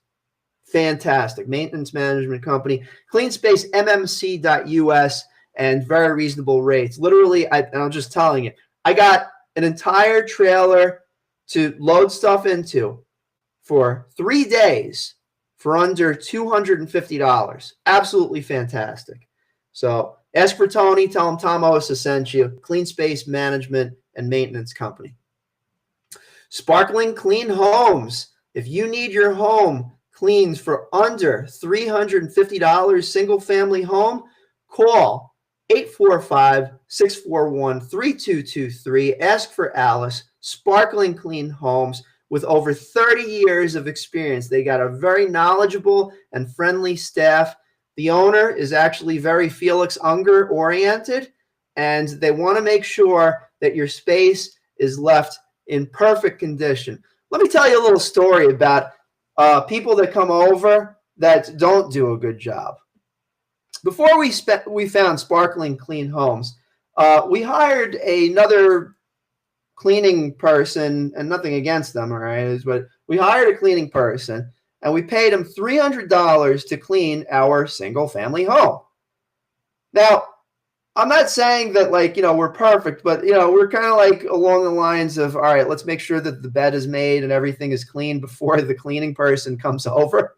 Fantastic. Maintenance management company. Clean Space, mmc.us, and very reasonable rates. Literally, I'm just telling you, I got an entire trailer to load stuff into for 3 days for under $250. Absolutely fantastic. So ask for Tony. Tell him Tom Osa sent you. Clean Space Management and Maintenance Company. Sparkling Clean Homes. If you need your home cleans for under $350 single-family home, call 845-641-3223. Ask for Alice. Sparkling Clean Homes. With over 30 years of experience, they got a very knowledgeable and friendly staff The owner is actually very Felix Unger oriented, and they want to make sure that your space is left in perfect condition. Let me tell you a little story about people that come over that don't do a good job. Before we found Sparkling Clean Homes, we hired another cleaning person, and nothing against them, all right, but we hired a cleaning person, and we paid him $300 to clean our single-family home. Now, I'm not saying that, like, we're perfect, but, we're kind of like along the lines of, all right, let's make sure that the bed is made and everything is clean before the cleaning person comes over.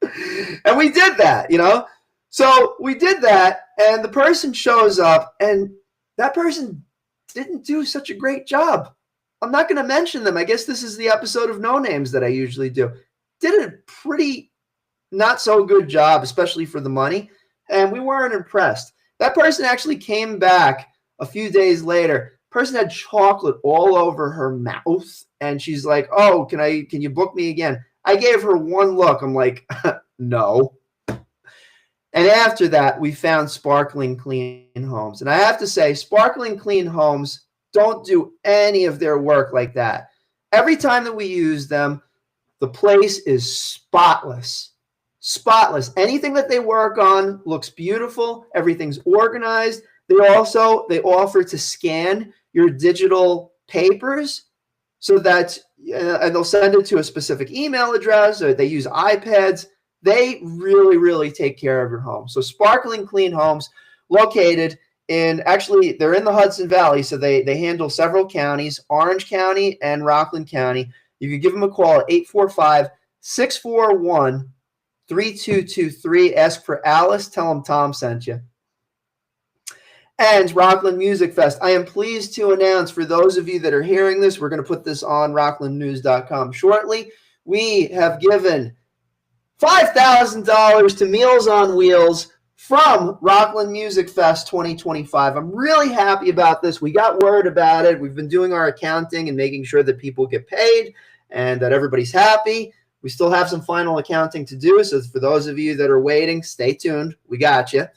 And we did that, So we did that, and the person shows up, and that person didn't do such a great job. I'm not going to mention them. I guess this is the episode of No Names that I usually do. Did a pretty not so good job, especially for the money, and we weren't impressed. That person actually came back a few days later. Person had chocolate all over her mouth, and she's like, "Oh, can you book me again?" I gave her one look. I'm like, "No." And after that, we found Sparkling Clean Homes. And I have to say, Sparkling Clean Homes don't do any of their work like that. Every time that we use them, the place is spotless. Spotless. Anything that they work on looks beautiful. Everything's organized. They offer to scan your digital papers so that, and they'll send it to a specific email address, or they use iPads. They really, really take care of your home. So Sparkling Clean Homes, located they're in the Hudson Valley, so they handle several counties, Orange County and Rockland County. You can give them a call at 845-641-3223. Ask for Alice. Tell them Tom sent you. And Rockland Music Fest. I am pleased to announce, for those of you that are hearing this, we're going to put this on rocklandnews.com shortly. We have given $5,000 to Meals on Wheels from Rockland Music Fest 2025. I'm really happy about this. We got word about it. We've been doing our accounting and making sure that people get paid and that everybody's happy. We still have some final accounting to do, so for those of you that are waiting, stay tuned. We got you.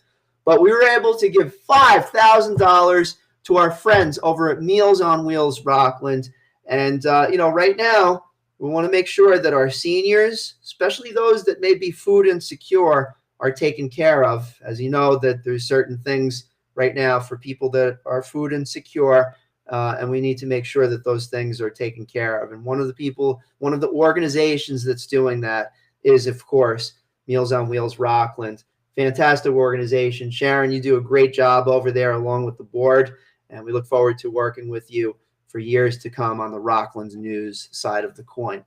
But we were able to give $5,000 to our friends over at Meals on Wheels Rockland. And, right now, we want to make sure that our seniors, especially those that may be food insecure, are taken care of. As you know, that there's certain things right now for people that are food insecure, and we need to make sure that those things are taken care of. And one of the organizations that's doing that is, of course, Meals on Wheels Rockland. Fantastic organization. Sharon, you do a great job over there along with the board, and we look forward to working with you for years to come on the Rockland News side of the coin.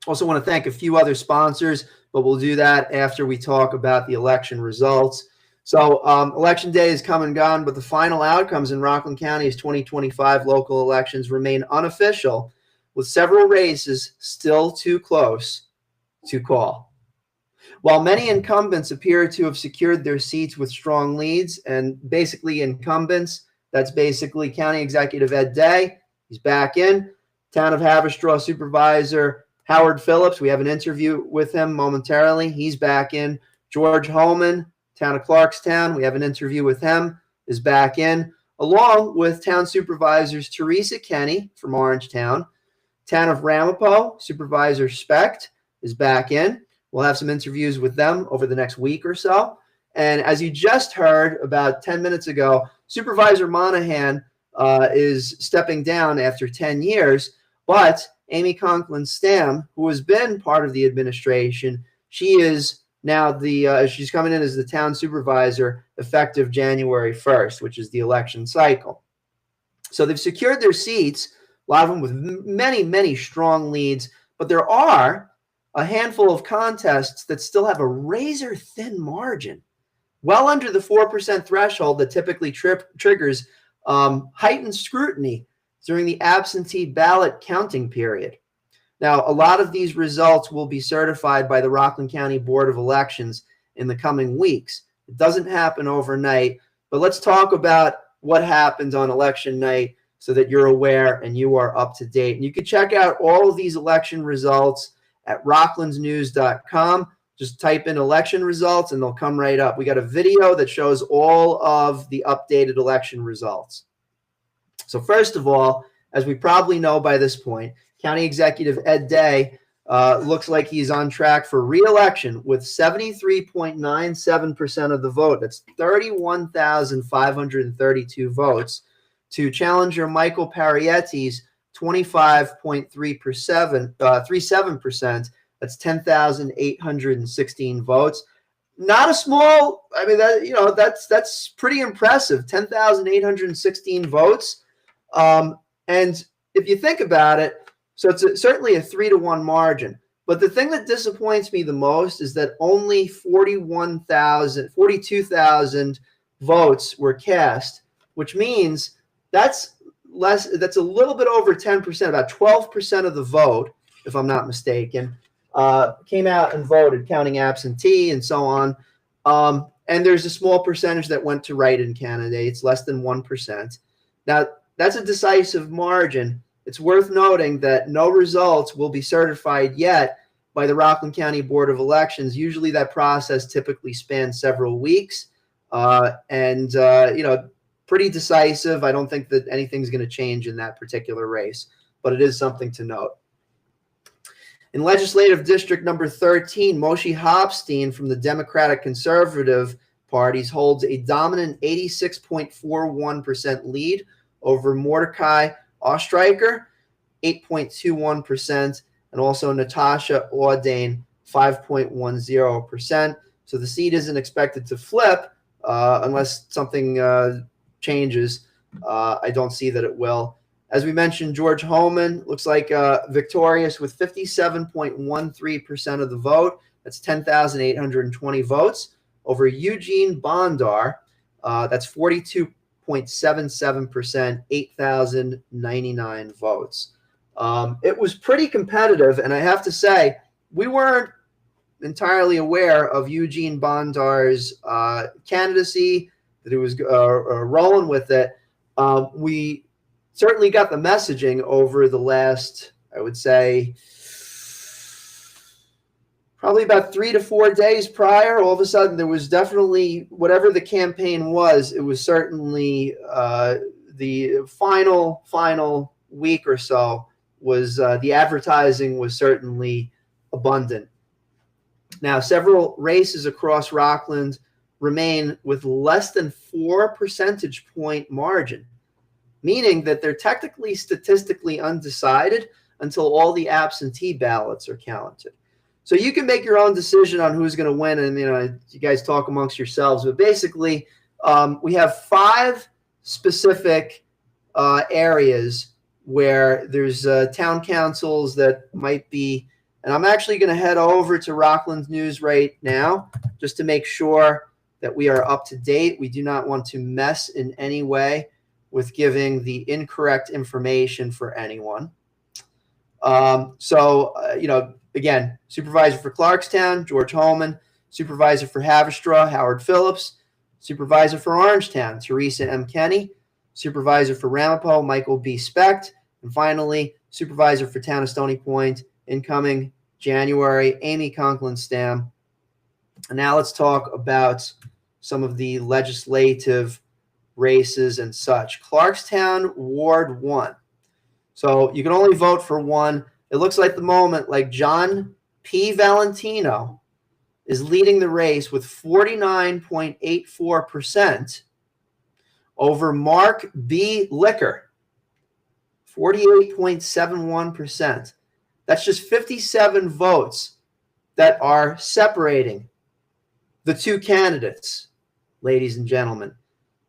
Also want to thank a few other sponsors, but we'll do that after we talk about the election results. So election day is come and gone, but the final outcomes in Rockland County's 2025 local elections remain unofficial, with several races still too close to call. While many incumbents appear to have secured their seats with strong leads, and basically incumbents, that's basically County Executive Ed Day. He's back in. Town of Haverstraw Supervisor Howard Phillips. We have an interview with him momentarily. He's back in. George Holman, Town of Clarkstown. We have an interview with him. Is back in. Along with Town Supervisors Teresa Kenny from Orangetown. Town of Ramapo, Supervisor Specht is back in. We'll have some interviews with them over the next week or so. And as you just heard about 10 minutes ago, Supervisor Monahan is stepping down after 10 years, but Amy Conklin-Stam, who has been part of the administration, she is now she's coming in as the town supervisor effective January 1st, which is the election cycle. So they've secured their seats, a lot of them with many, many strong leads, but there are a handful of contests that still have a razor-thin margin, well under the 4% threshold that typically triggers heightened scrutiny during the absentee ballot counting period. Now, a lot of these results will be certified by the Rockland County Board of Elections in the coming weeks. It doesn't happen overnight, but let's talk about what happens on election night so that you're aware and you are up to date. And you can check out all of these election results at rocklandsnews.com. Just type in election results and they'll come right up. We got a video that shows all of the updated election results. So first of all, as we probably know by this point, County Executive Ed Day looks like he's on track for re-election with 73.97% of the vote. That's 31,532 votes to challenger Michael Parietti's 25.37%. That's 10,816 votes. Not a small. I mean, that's pretty impressive. 10,816 votes. And if you think about it, so it's certainly a 3-to-1 margin. But the thing that disappoints me the most is that only 42,000 votes were cast, which means that's less. That's a little bit over 10%, about 12% of the vote, if I'm not mistaken, came out and voted, counting absentee and so on. And there's a small percentage that went to write-in candidates, less than 1%. Now, that's a decisive margin. It's worth noting that no results will be certified yet by the Rockland County Board of Elections. Usually that process typically spans several weeks. Pretty decisive. I don't think that anything's going to change in that particular race, but it is something to note. In Legislative District number 13, Moshe Hopstein from the Democratic Conservative parties holds a dominant 86.41% lead over Mordecai Ostreicher, 8.21%, and also Natasha Audane, 5.10%. So the seat isn't expected to flip unless something changes. I don't see that it will. As we mentioned, George Homan looks like victorious with 57.13% of the vote. That's 10,820 votes over Eugene Bondar. That's 42.77%, 8,099 votes. It was pretty competitive, and I have to say, we weren't entirely aware of Eugene Bondar's candidacy, that he was rolling with it. We certainly got the messaging over the last, I would say, probably about 3 to 4 days prior. All of a sudden, there was definitely, whatever the campaign was, it was certainly the final week or so was the advertising was certainly abundant. Now, several races across Rockland remain with less than 4 percentage point margin, meaning that they're technically statistically undecided until all the absentee ballots are counted. So you can make your own decision on who's going to win, and you guys talk amongst yourselves. But basically, we have 5 specific areas where there's town councils that might be, and I'm actually going to head over to Rockland News right now just to make sure that we are up to date. We do not want to mess in any way with giving the incorrect information for anyone. Again, supervisor for Clarkstown, George Holman, supervisor for Haverstraw, Howard Phillips, supervisor for Orangetown, Teresa M. Kenny, supervisor for Ramapo, Michael B. Specht, and finally, supervisor for Town of Stony Point, incoming January, Amy Conklin-Stam. And now let's talk about some of the legislative races and such. Clarkstown, Ward 1. So you can only vote for one. It looks like the moment, like John P. Valentino is leading the race with 49.84% over Mark B. Licker, 48.71%. That's just 57 votes that are separating the two candidates, ladies and gentlemen.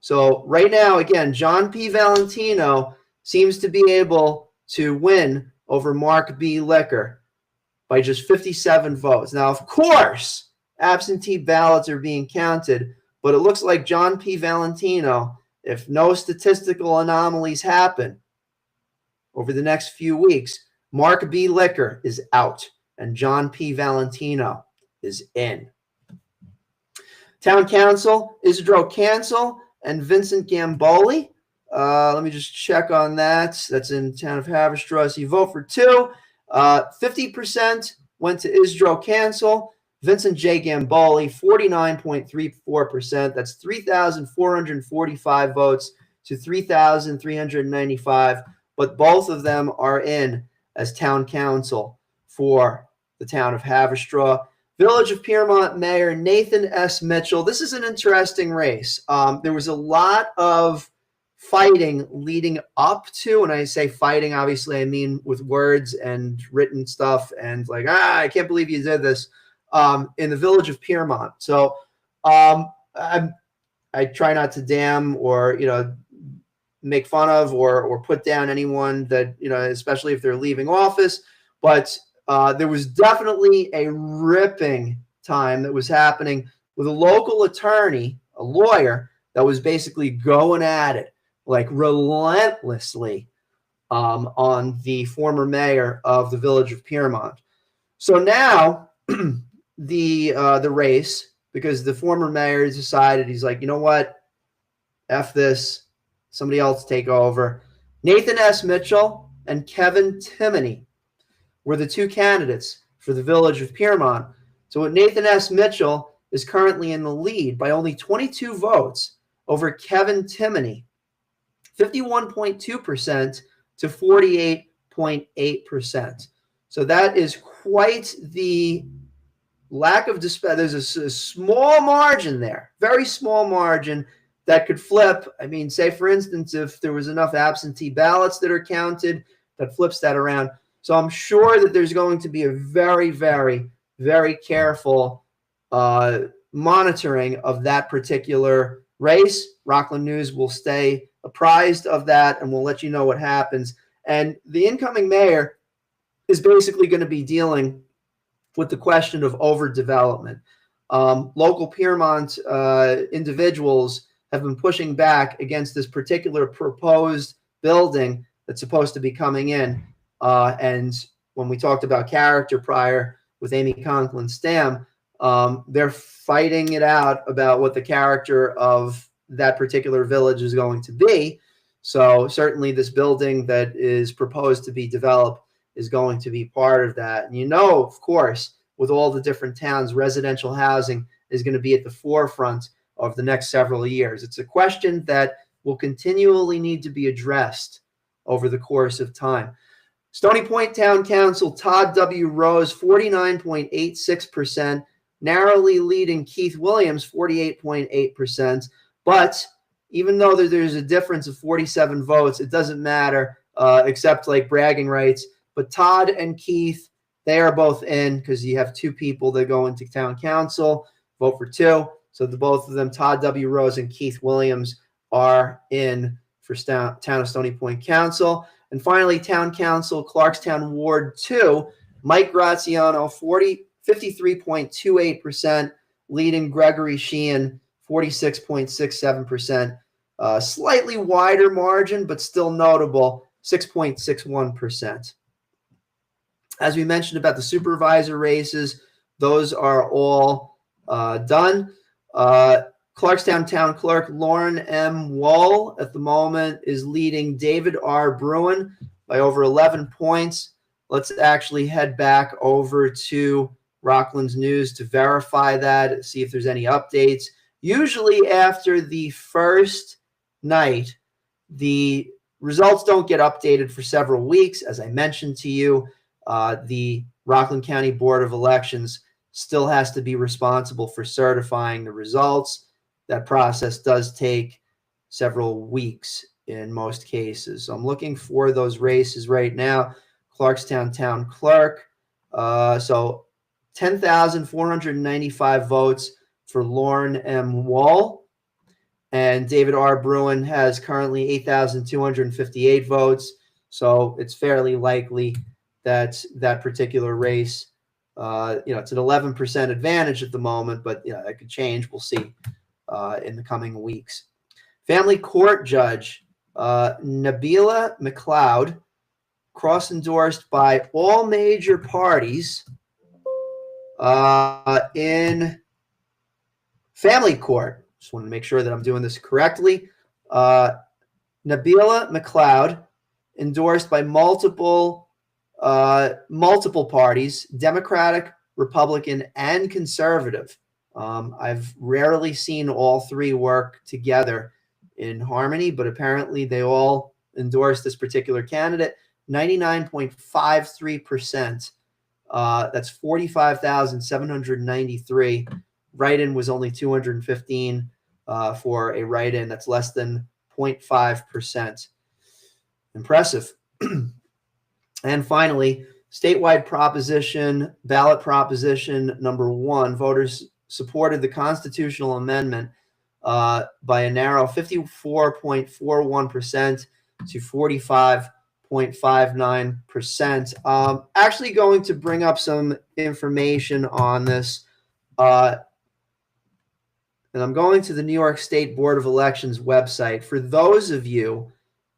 So right now, again, John P. Valentino seems to be able to win over Mark B. Licker by just 57 votes. Now, of course, absentee ballots are being counted, but it looks like John P. Valentino, if no statistical anomalies happen over the next few weeks, Mark B. Licker is out and John P. Valentino is in. Town Council, Isidro Cancel and Vincent Gamboli. Let me just check on that. That's in Town of Haverstraw. So you vote for 2. 50% went to Isidro Cancel. Vincent J. Gamboli, 49.34%. That's 3,445 votes to 3,395. But both of them are in as town council for the town of Haverstraw. Village of Piermont Mayor Nathan S. Mitchell. This is an interesting race. There was a lot of fighting leading up to, and I say fighting, obviously I mean with words and written stuff and like, I can't believe you did this, in the village of Piermont. So I try not to damn or, make fun of or put down anyone that, especially if they're leaving office. But there was definitely a ripping time that was happening with a local attorney, a lawyer, that was basically going at it like relentlessly on the former mayor of the village of Piermont. So now the race, because the former mayor decided, he's like, you know what, F this, somebody else take over. Nathan S. Mitchell and Kevin Timoney were the two candidates for the village of Piermont. So Nathan S. Mitchell is currently in the lead by only 22 votes over Kevin Timoney, 51.2% to 48.8%. So that is quite the lack of despair. There's a small margin there, very small margin that could flip. I mean, say, for instance, if there was enough absentee ballots that are counted, that flips that around. So I'm sure that there's going to be a very, very, very careful monitoring of that particular race. Rockland News will stay apprised of that, and we'll let you know what happens. And the incoming mayor is basically going to be dealing with the question of overdevelopment. Local Piermont individuals have been pushing back against this particular proposed building that's supposed to be coming in. And when we talked about character prior with Amy Conklin Stam, they're fighting it out about what the character of that particular village is going to be. So certainly this building that is proposed to be developed is going to be part of that. And of course, with all the different towns, residential housing is going to be at the forefront of the next several years. It's a question that will continually need to be addressed over the course of time. Stony Point Town Council, Todd W. Rose, 49.86%, narrowly leading Keith Williams, 48.8%. But even though there's a difference of 47 votes, it doesn't matter, except like bragging rights. But Todd and Keith, they are both in, because you have two people that go into town council, vote for two. So the both of them, Todd W. Rose and Keith Williams, are in for Town of Stony Point Council. And finally, Town Council, Clarkstown Ward 2, Mike Graziano, 53.28%, leading Gregory Sheehan, 46.67%. Slightly wider margin, but still notable, 6.61%. As we mentioned about the supervisor races, those are all done. Clarkstown Town Clerk Lauren M. Wall at the moment is leading David R. Bruin by over 11 points. Let's actually head back over to Rockland's News to verify that, see if there's any updates. Usually after the first night, the results don't get updated for several weeks. As I mentioned to you, the Rockland County Board of Elections still has to be responsible for certifying the results. That process does take several weeks in most cases. So I'm looking for those races right now. Clarkstown Town Clerk. So 10,495 votes for Lauren M. Wall. And David R. Bruin has currently 8,258 votes. So it's fairly likely that that particular race, it's an 11% advantage at the moment, but that could change. We'll see in the coming weeks. Family Court Judge Nabila McLeod, cross-endorsed by all major parties in family court. Just want to make sure that I'm doing this correctly. Nabila McLeod, endorsed by multiple parties: Democratic, Republican, and conservative. I've rarely seen all three work together in harmony, but apparently they all endorsed this particular candidate. 99.53%. That's 45,793. Write-in was only 215 for a write-in. That's less than 0.5%. Impressive. And finally, statewide ballot proposition number 1, voters supported the constitutional amendment by a narrow 54.41% to 45.59%. Actually going to bring up some information on this. And I'm going to the New York State Board of Elections website. For those of you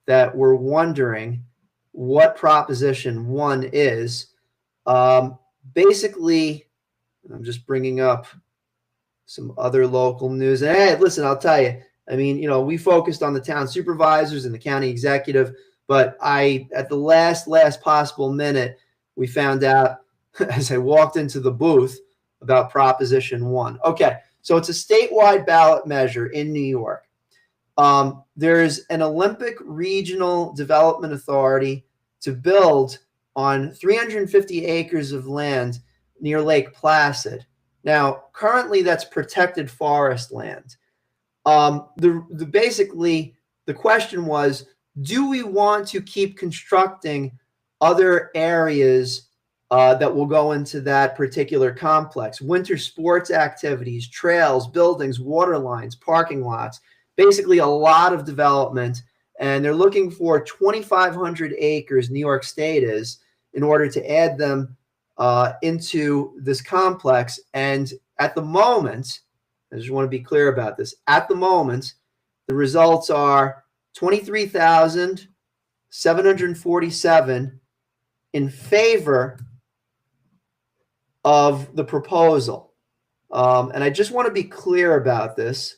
that were wondering what Proposition 1 is, basically, I'm just bringing up some other local news. And hey, listen, I'll tell you, I mean, we focused on the town supervisors and the county executive, but at the last possible minute, we found out as I walked into the booth about Proposition 1. Okay, so it's a statewide ballot measure in New York. There's an Olympic Regional Development Authority to build on 350 acres of land near Lake Placid. Now, currently that's protected forest land. Basically, the question was, do we want to keep constructing other areas that will go into that particular complex? Winter sports activities, trails, buildings, water lines, parking lots, basically a lot of development. And they're looking for 2,500 acres, New York State is, in order to add them into this complex. And at the moment, I just want to be clear about this, at the moment, the results are 23,747 in favor of the proposal. And I just want to be clear about this.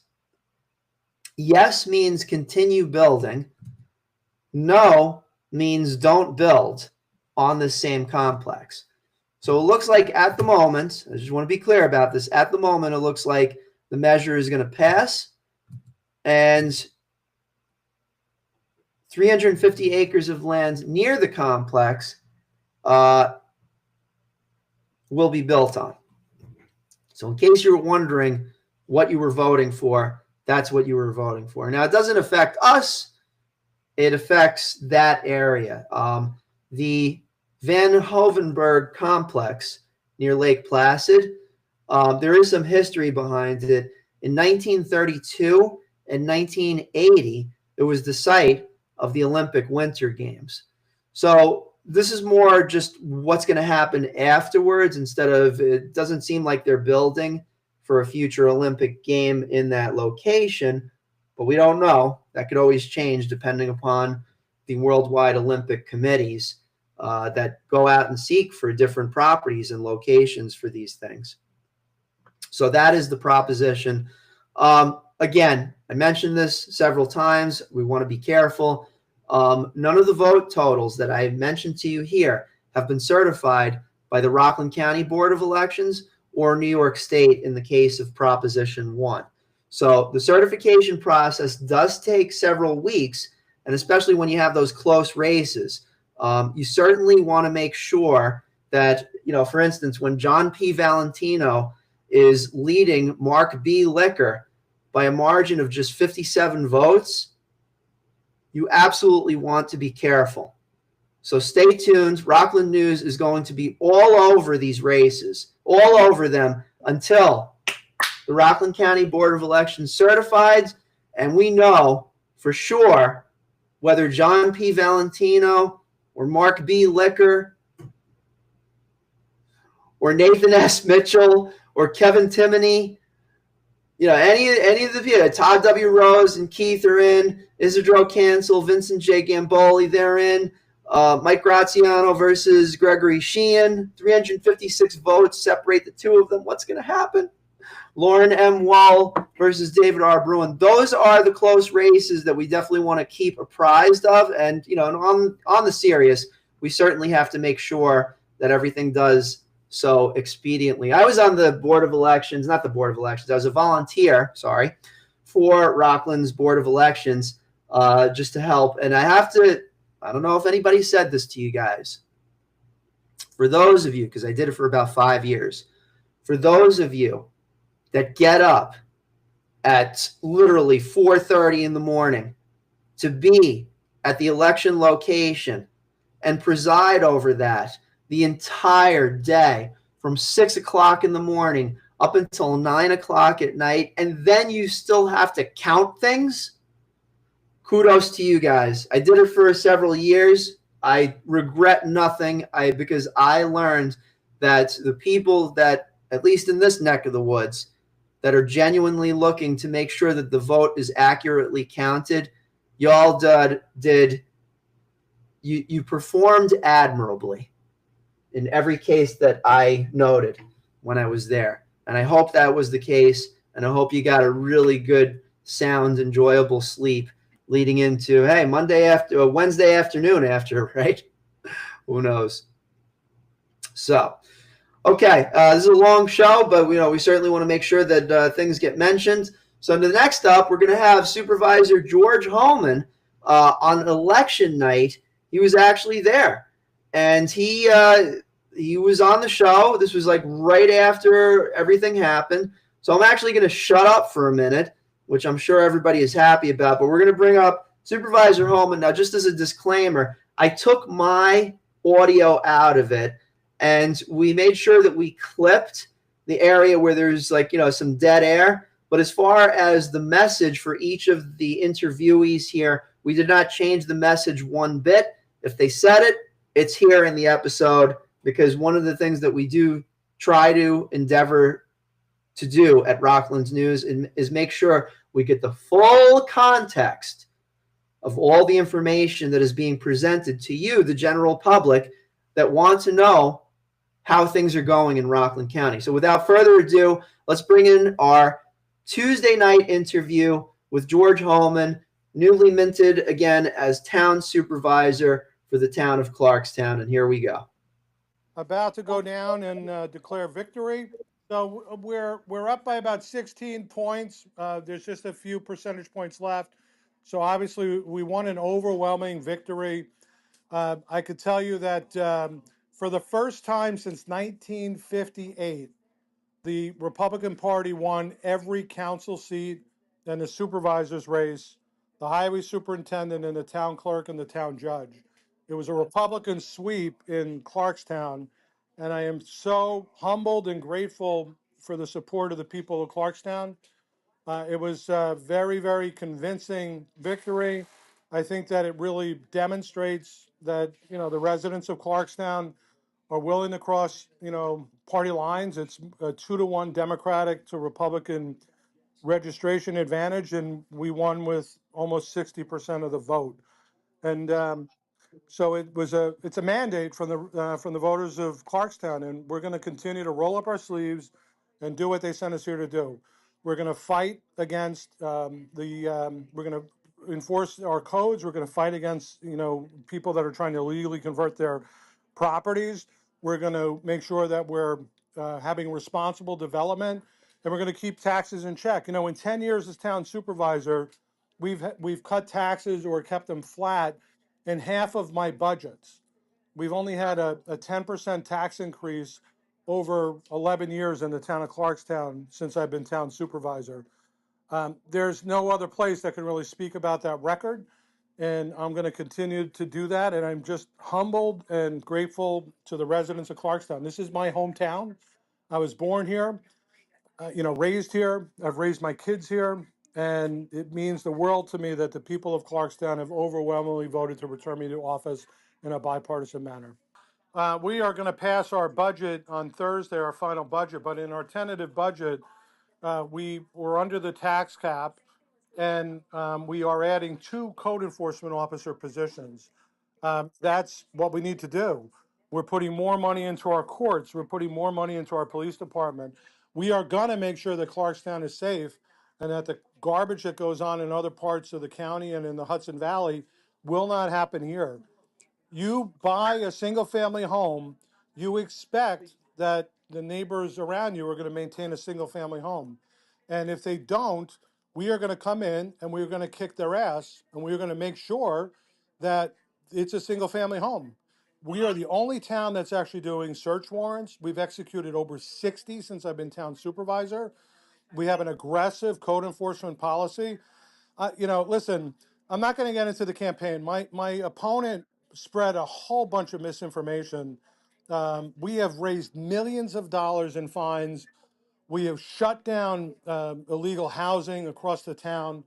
Yes means continue building. No means don't build on the same complex. So it looks like at the moment, I just want to be clear about this, at the moment it looks like the measure is going to pass and 350 acres of land near the complex will be built on. So in case you were wondering what you were voting for, that's what you were voting for. Now, it doesn't affect us. It affects that area. The Van Hovenberg complex near Lake Placid, there is some history behind it. In 1932 and 1980, it was the site of the Olympic Winter Games. So this is more just what's going to happen afterwards instead of, it doesn't seem like they're building for a future Olympic game in that location, but we don't know. That could always change depending upon the worldwide Olympic committees that go out and seek for different properties and locations for these things. So that is the proposition. Again, I mentioned this several times. We want to be careful. None of the vote totals that I mentioned to you here have been certified by the Rockland County Board of Elections or New York State in the case of Proposition 1. So the certification process does take several weeks, and especially when you have those close races, you certainly want to make sure that, for instance, when John P. Valentino is leading Mark B. Licker by a margin of just 57 votes, you absolutely want to be careful. So stay tuned. Rockland News is going to be all over these races, all over them until the Rockland County Board of Elections certifies, and we know for sure whether John P. Valentino or Mark B. Licker or Nathan S. Mitchell or Kevin Timoney, any of the people, Todd W. Rose and Keith are in, Isidro Cancel, Vincent J. Gamboli, they're in, Mike Graziano versus Gregory Sheehan, 356 votes separate the two of them. What's going to happen? Lauren M. Wall versus David R. Bruin. Those are the close races that we definitely want to keep apprised of. And, on the serious, we certainly have to make sure that everything does so expediently. I was on the Board of Elections, not the Board of Elections, I was a volunteer, sorry, for Rockland's Board of Elections just to help. And I don't know if anybody said this to you guys. For those of you, because I did it for about 5 years, for those of you that get up at literally 4:30 in the morning to be at the election location and preside over that the entire day from 6 o'clock in the morning up until 9 o'clock at night, and then you still have to count things, kudos to you guys. I did it for several years. I regret nothing because I learned that the people that, at least in this neck of the woods, that are genuinely looking to make sure that the vote is accurately counted, y'all you performed admirably in every case that I noted when I was there. And I hope that was the case, and I hope you got a really good, sound, enjoyable sleep leading into, hey, Wednesday afternoon after, right? Who knows? So, okay, this is a long show, but we certainly want to make sure that things get mentioned. So next up, we're going to have Supervisor George Holman on election night. He was actually there, and he was on the show. This was like right after everything happened. So I'm actually going to shut up for a minute, which I'm sure everybody is happy about. But we're going to bring up Supervisor Holman. Now, just as a disclaimer, I took my audio out of it, and we made sure that we clipped the area where there's some dead air. But as far as the message for each of the interviewees here, we did not change the message one bit. If they said it, it's here in the episode, because one of the things that we do try to endeavor to do at Rockland's News is make sure we get the full context of all the information that is being presented to you, the general public, that want to know how things are going in Rockland County. So without further ado, let's bring in our Tuesday night interview with George Holman, newly minted again as town supervisor for the town of Clarkstown. And here we go. About to go down and declare victory. So we're up by about 16 points. There's just a few percentage points left. So obviously we won an overwhelming victory. I could tell you that for the first time since 1958, the Republican Party won every council seat and the supervisor's race, the highway superintendent and the town clerk and the town judge. It was a Republican sweep in Clarkstown, and I am so humbled and grateful for the support of the people of Clarkstown. It was a very, very convincing victory. I think that it really demonstrates that, the residents of Clarkstown are willing to cross, party lines. It's a 2-to-1 Democratic to Republican registration advantage, and we won with almost 60% of the vote. And so it's a mandate from the voters of Clarkstown, and we're going to continue to roll up our sleeves and do what they sent us here to do. We're going to fight against we're going to enforce our codes. We're going to fight against people that are trying to illegally convert their properties. We're going to make sure that we're having responsible development, and we're going to keep taxes in check. In 10 years as town supervisor, we've cut taxes or kept them flat in half of my budgets. We've only had a 10% tax increase over 11 years in the town of Clarkstown since I've been town supervisor. There's no other place that can really speak about that record, and I'm going to continue to do that. And I'm just humbled and grateful to the residents of Clarkstown. This is my hometown. I was born here, raised here. I've raised my kids here. And it means the world to me that the people of Clarkstown have overwhelmingly voted to return me to office in a bipartisan manner. We are going to pass our budget on Thursday, our final budget, but in our tentative budget, we were under the tax cap, and we are adding 2 code enforcement officer positions. That's what we need to do. We're putting more money into our courts. We're putting more money into our police department. We are going to make sure that Clarkstown is safe, and that the garbage that goes on in other parts of the county and in the Hudson Valley will not happen here. You buy a single family home, you expect that the neighbors around you are going to maintain a single family home. And if they don't, we are going to come in and we're going to kick their ass and we're going to make sure that it's a single family home. We are the only town that's actually doing search warrants. We've executed over 60 since I've been town supervisor. We have an aggressive code enforcement policy. Listen, I'm not going to get into the campaign. My opponent spread a whole bunch of misinformation. We have raised millions of dollars in fines. We have shut down illegal housing across the town.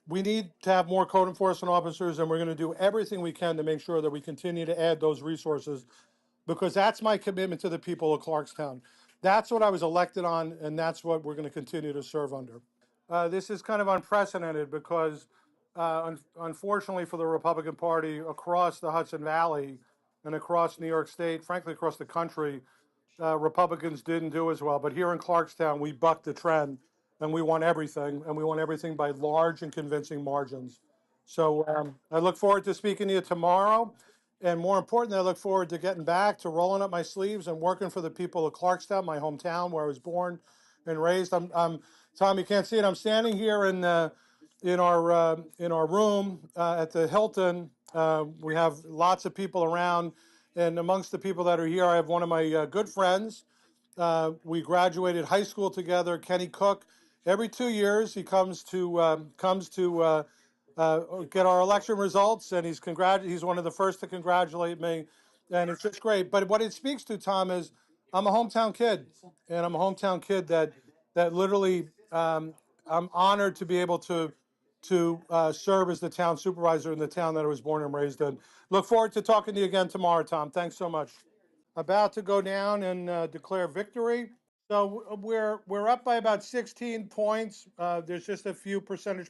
We need to have more code enforcement officers, and we're going to do everything we can to make sure that we continue to add those resources, because that's my commitment to the people of Clarkstown. That's what I was elected on, and that's what we're going to continue to serve under. This is kind of unprecedented because, unfortunately for the Republican Party across the Hudson Valley and across New York State, frankly across the country, Republicans didn't do as well. But here in Clarkstown, we bucked the trend, and we won everything, and we won everything by large and convincing margins. So I look forward to speaking to you tomorrow. And more importantly, I look forward to getting back to rolling up my sleeves and working for the people of Clarkstown, my hometown where I was born and raised. Tom, you can't see it. I'm standing here in our room at the Hilton. We have lots of people around, and amongst the people that are here, I have one of my good friends. We graduated high school together, Kenny Cook. Every 2 years, he comes to get our election results, and he's one of the first to congratulate me, and it's just great. But what it speaks to, Tom, is I'm a hometown kid, and I'm a hometown kid that literally I'm honored to be able to serve as the town supervisor in the town that I was born and raised in. Look forward to talking to you again tomorrow, Tom. Thanks so much. About to go down and declare victory. So we're up by about 16 points. There's just a few percentage.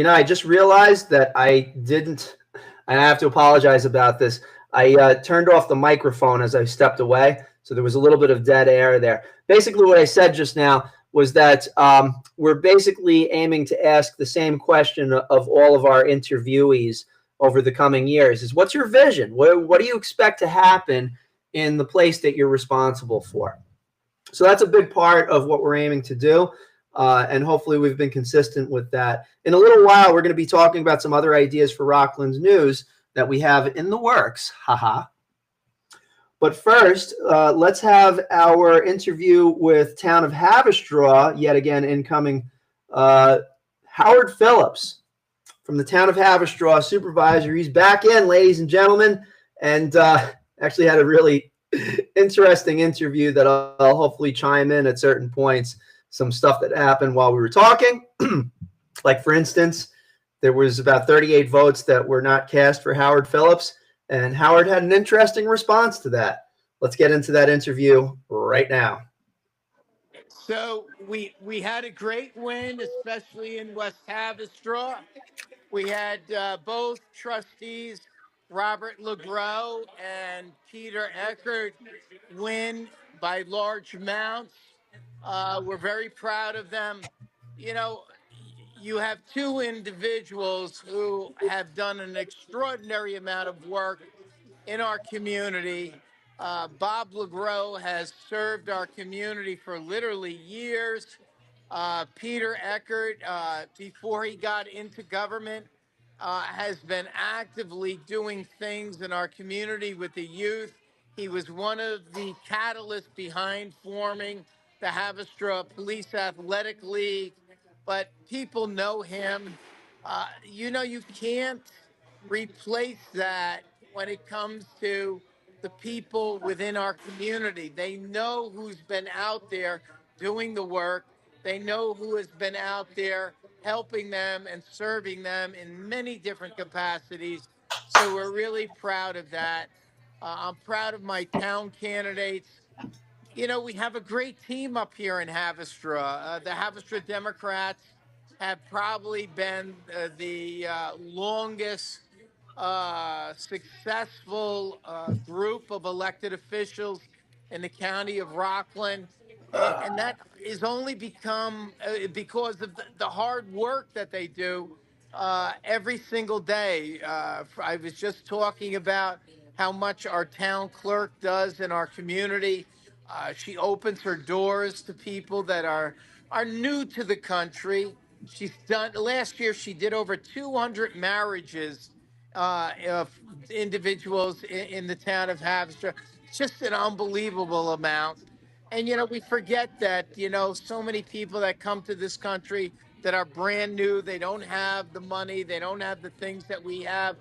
I just realized that I didn't, and I have to apologize about this. I turned off the microphone as I stepped away, so there was a little bit of dead air there. Basically, what I said just now was that we're basically aiming to ask the same question of all of our interviewees over the coming years: is what's your vision? What do you expect to happen in the place that you're responsible for? So that's a big part of what we're aiming to do. And hopefully we've been consistent with that. In a little while, we're going to be talking about some other ideas for Rockland's news that we have in the works. Haha. But first, let's have our interview with Town of Haverstraw, yet again incoming, Howard Phillips from the Town of Haverstraw, supervisor. He's back in, ladies and gentlemen, and actually had a really interesting interview that I'll hopefully chime in at certain points. Some stuff that happened while we were talking. Like, for instance, there was about 38 votes that were not cast for Howard Phillips, and Howard had an interesting response to that. Let's get into that interview right now. So we had a great win, especially in West Haverstraw. We had both trustees, Robert LeGros and Peter Eckert, win by large amounts. We're very proud of them. You know, you have two individuals who have done an extraordinary amount of work in our community. Bob LeGros has served our community for literally years. Peter Eckert, before he got into government, has been actively doing things in our community with the youth. He was one of the catalysts behind forming the Haverstraw Police Athletic League, but people know him. You can't replace that when it comes to the people within our community. They know who's been out there doing the work. They know who has been out there helping them and serving them in many different capacities. So we're really proud of that. I'm proud of my town candidates. We have a great team up here in Haverstraw. The Haverstraw Democrats have probably been the longest successful group of elected officials in the county of Rockland. And that is only become because of the hard work that they do every single day. I was just talking about how much our town clerk does in our community. She opens her doors to people that are new to the country. She's done last year. She did over 200 marriages of individuals in the town of Haverstraw. It's just an unbelievable amount. And we forget that so many people that come to this country that are brand new. They don't have the money. They don't have the things that we have.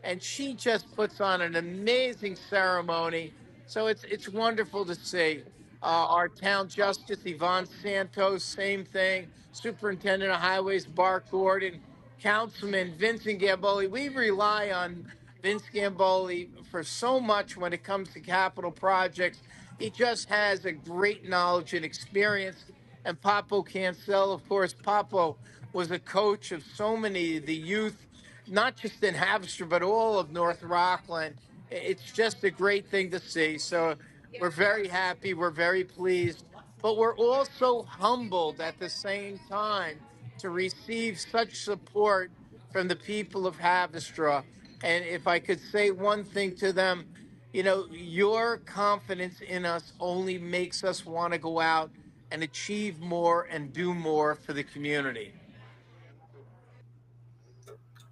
And she just puts on an amazing ceremony. So it's wonderful to see. Our town justice, Yvonne Santos, same thing. Superintendent of Highways, Bart Gordon. Councilman Vincent Gamboli. We rely on Vince Gamboli for so much when it comes to capital projects. He just has a great knowledge and experience. And Papo Cancel, of course, Papo was a coach of so many of the youth, not just in Haverstraw, but all of North Rockland. It's just a great thing to see. So we're very happy. We're very pleased. But we're also humbled at the same time to receive such support from the people of Haverstraw. And if I could say one thing to them, your confidence in us only makes us want to go out and achieve more and do more for the community.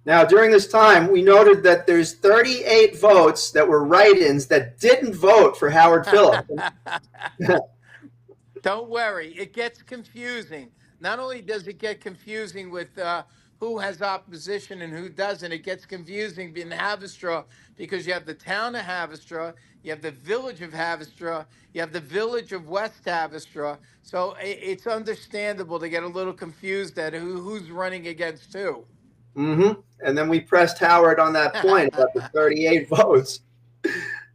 Now, during this time, we noted that there's 38 votes that were write-ins that didn't vote for Howard Phillips. Don't worry, it gets confusing. Not only does it get confusing with who has opposition and who doesn't, it gets confusing in Haverstraw because you have the town of Haverstraw, you have the village of Haverstraw, you have the village of West Haverstraw. So it's understandable to get a little confused at who's running against who. Mm-hmm. And then we pressed Howard on that point about the 38 votes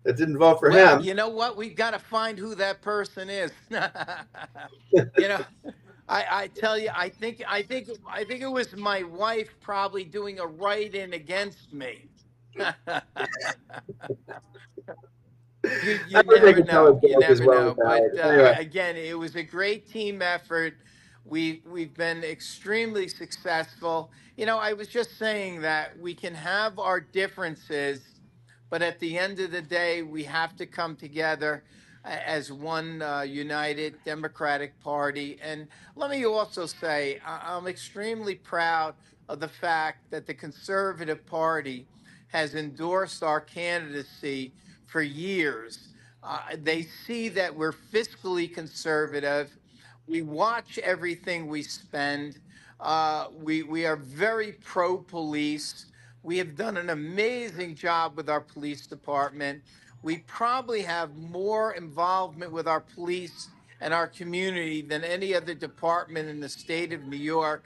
that didn't vote for him. You know what? We've got to find who that person is. you know, I tell you, I think it was my wife probably doing a write-in against me. You never know. You never know. But again, it was a great team effort. We've been extremely successful. I was just saying that we can have our differences, but at the end of the day, we have to come together as one united Democratic Party. And let me also say, I'm extremely proud of the fact that the Conservative Party has endorsed our candidacy for years. They see that we're fiscally conservative. We watch everything we spend. We are very pro police. We have done an amazing job with our police department. We probably have more involvement with our police and our community than any other department in the state of New York.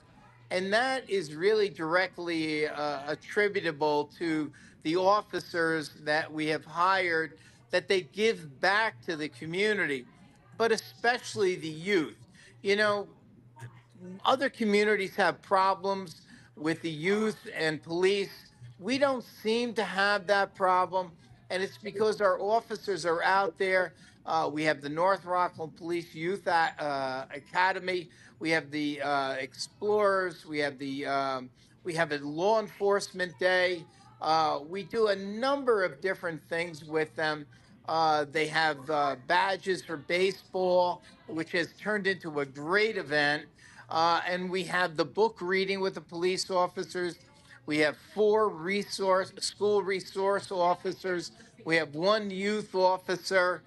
And that is really directly attributable to the officers that we have hired, that they give back to the community, but especially the youth. You know, other communities have problems with the youth and police. We don't seem to have that problem, and it's because our officers are out there. We have the North Rockland Police Youth Academy. We have the Explorers. We have a Law Enforcement Day. We do a number of different things with them. They have badges for baseball, which has turned into a great event. And we have the book reading with the police officers. We have 4 school resource officers. We have 1 youth officer.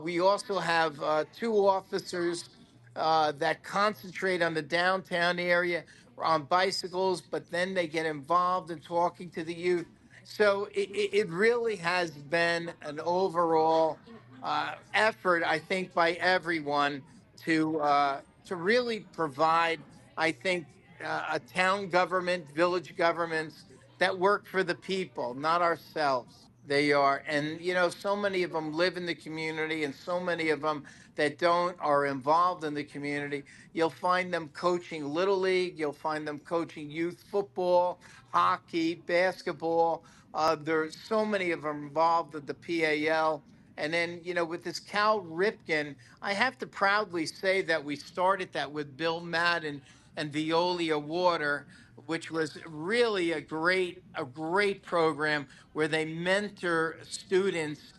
We also have 2 officers that concentrate on the downtown area on bicycles, but then they get involved in talking to the youth. So it really has been an overall effort, I think, by everyone to really provide, I think, a town government, village governments that work for the people, not ourselves. They are, and so many of them live in the community, and so many of them that don't are involved in the community. You'll find them coaching Little League. You'll find them coaching youth football, hockey, basketball. There's so many of them involved with the PAL. And then, with this Cal Ripken, I have to proudly say that we started that with Bill Madden and Veolia Water, which was really a great program where they mentor students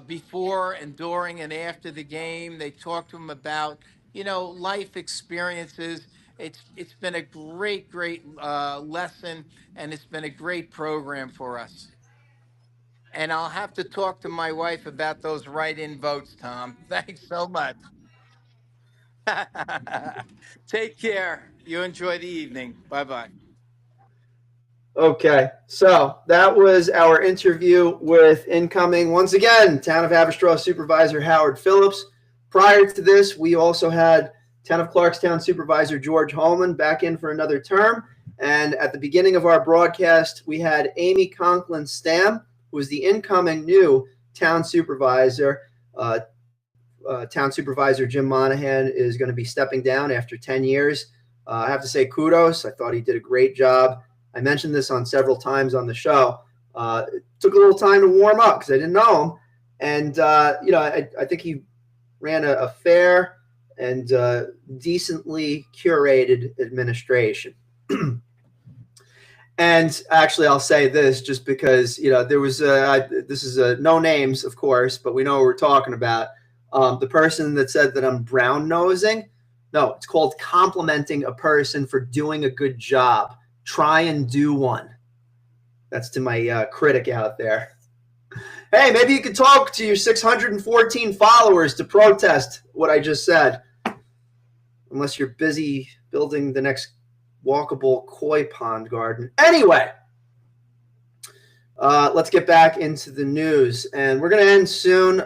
before and during and after the game. They talk to them about, life experiences. It's been a great lesson, and it's been a great program for us. And I'll have to talk to my wife about those write-in votes, Tom. Thanks so much. Take care. You enjoy the evening. Bye bye. Okay, so that was our interview with incoming, once again, Town of Haverstraw Supervisor Howard Phillips. Prior to this, we also had Town of Clarkstown Supervisor George Holman back in for another term. And at the beginning of our broadcast, we had Amy Conklin Stam, who is the incoming new town supervisor. Town Supervisor Jim Monahan is going to be stepping down after 10 years. I have to say kudos. I thought he did a great job. I mentioned this on several times on the show. It took a little time to warm up because I didn't know him. And, I think he ran a fair and decently curated administration. And actually, I'll say this just because, there was this is no names, of course, but we know what we're talking about. The person that said that I'm brown nosing, no, it's called complimenting a person for doing a good job. Try and do one. That's to my critic out there. Hey, maybe you could talk to your 614 followers to protest what I just said. Unless you're busy building the next walkable koi pond garden. Anyway, let's get back into the news. And we're going to end soon.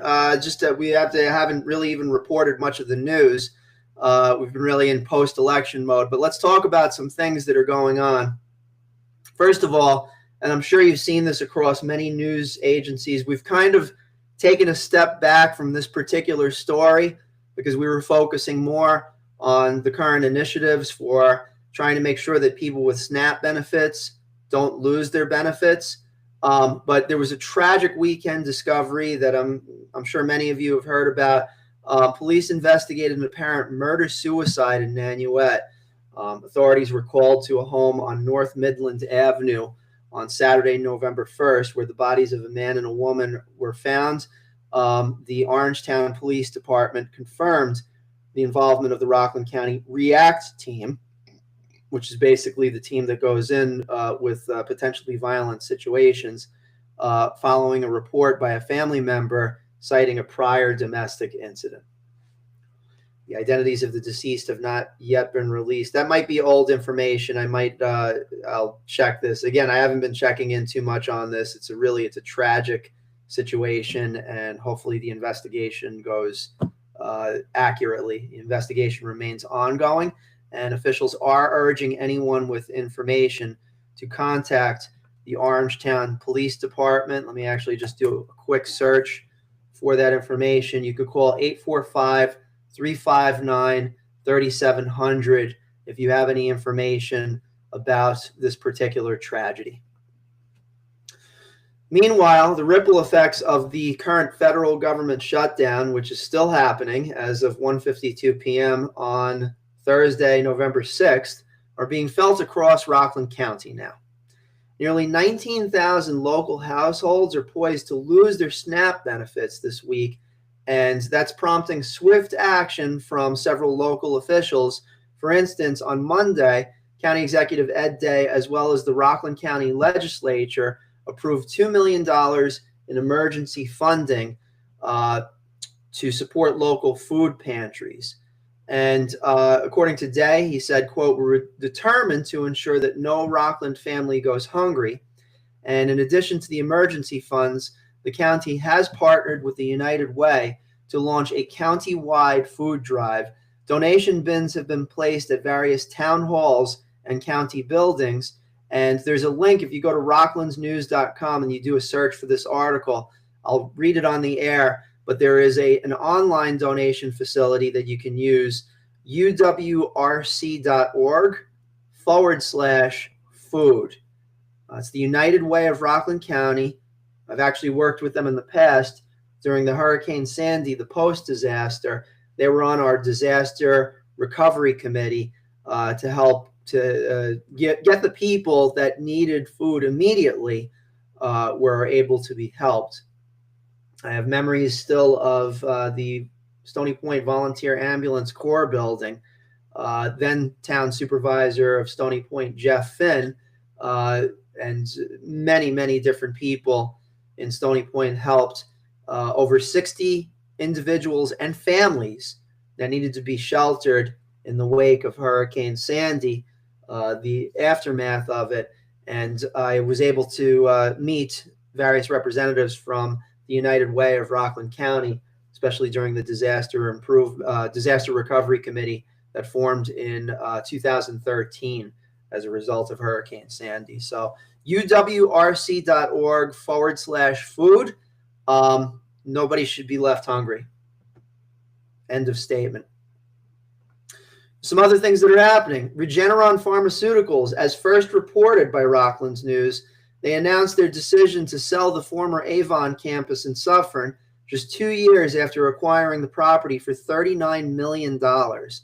Just that we haven't really even reported much of the news. We've been really in post-election mode. But let's talk about some things that are going on. First of all, and I'm sure you've seen this across many news agencies, we've kind of taken a step back from this particular story because we were focusing more on the current initiatives for trying to make sure that people with SNAP benefits don't lose their benefits. But there was a tragic weekend discovery that I'm sure many of you have heard about. Police investigated an apparent murder-suicide in Nanuet. Authorities were called to a home on North Midland Avenue on Saturday, November 1st, where the bodies of a man and a woman were found. The Orangetown Police Department confirmed the involvement of the Rockland County REACT team, which is basically the team that goes in with potentially violent situations, following a report by a family member citing a prior domestic incident. The identities of the deceased have not yet been released. That might be old information. I'll check this. Again, I haven't been checking in too much on this. It's a tragic situation, and hopefully the investigation goes accurately. The investigation remains ongoing, and officials are urging anyone with information to contact the Orangetown Police Department. Let me actually just do a quick search for that information. You could call 845-359-3700 if you have any information about this particular tragedy. Meanwhile, the ripple effects of the current federal government shutdown, which is still happening as of 1:52 p.m. on Thursday, November 6th, are being felt across Rockland County now. Nearly 19,000 local households are poised to lose their SNAP benefits this week, and that's prompting swift action from several local officials. For instance, on Monday, County Executive Ed Day, as well as the Rockland County Legislature, approved $2 million in emergency funding to support local food pantries. And according to Day, he said, quote, "We're determined to ensure that no Rockland family goes hungry. And in addition to the emergency funds, the county has partnered with the United Way to launch a county-wide food drive. Donation bins have been placed at various town halls and county buildings. And there's a link if you go to rocklandsnews.com and you do a search for this article. I'll read it on the air, but there is an online donation facility that you can use, uwrc.org/food. It's the United Way of Rockland County. I've actually worked with them in the past during the Hurricane Sandy, the post-disaster. They were on our disaster recovery committee to help to get the people that needed food immediately were able to be helped. I have memories still of the Stony Point Volunteer Ambulance Corps building. Then town supervisor of Stony Point, Jeff Finn, and many, many different people in Stony Point helped over 60 individuals and families that needed to be sheltered in the wake of Hurricane Sandy, the aftermath of it. And I was able to meet various representatives from the United Way of Rockland County, especially during the disaster recovery committee that formed in 2013 as a result of Hurricane Sandy. So uwrc.org/food. Nobody should be left hungry. End of statement. Some other things that are happening. Regeneron Pharmaceuticals, as first reported by Rockland's News, they announced their decision to sell the former Avon campus in Suffern just 2 years after acquiring the property for $39 million. The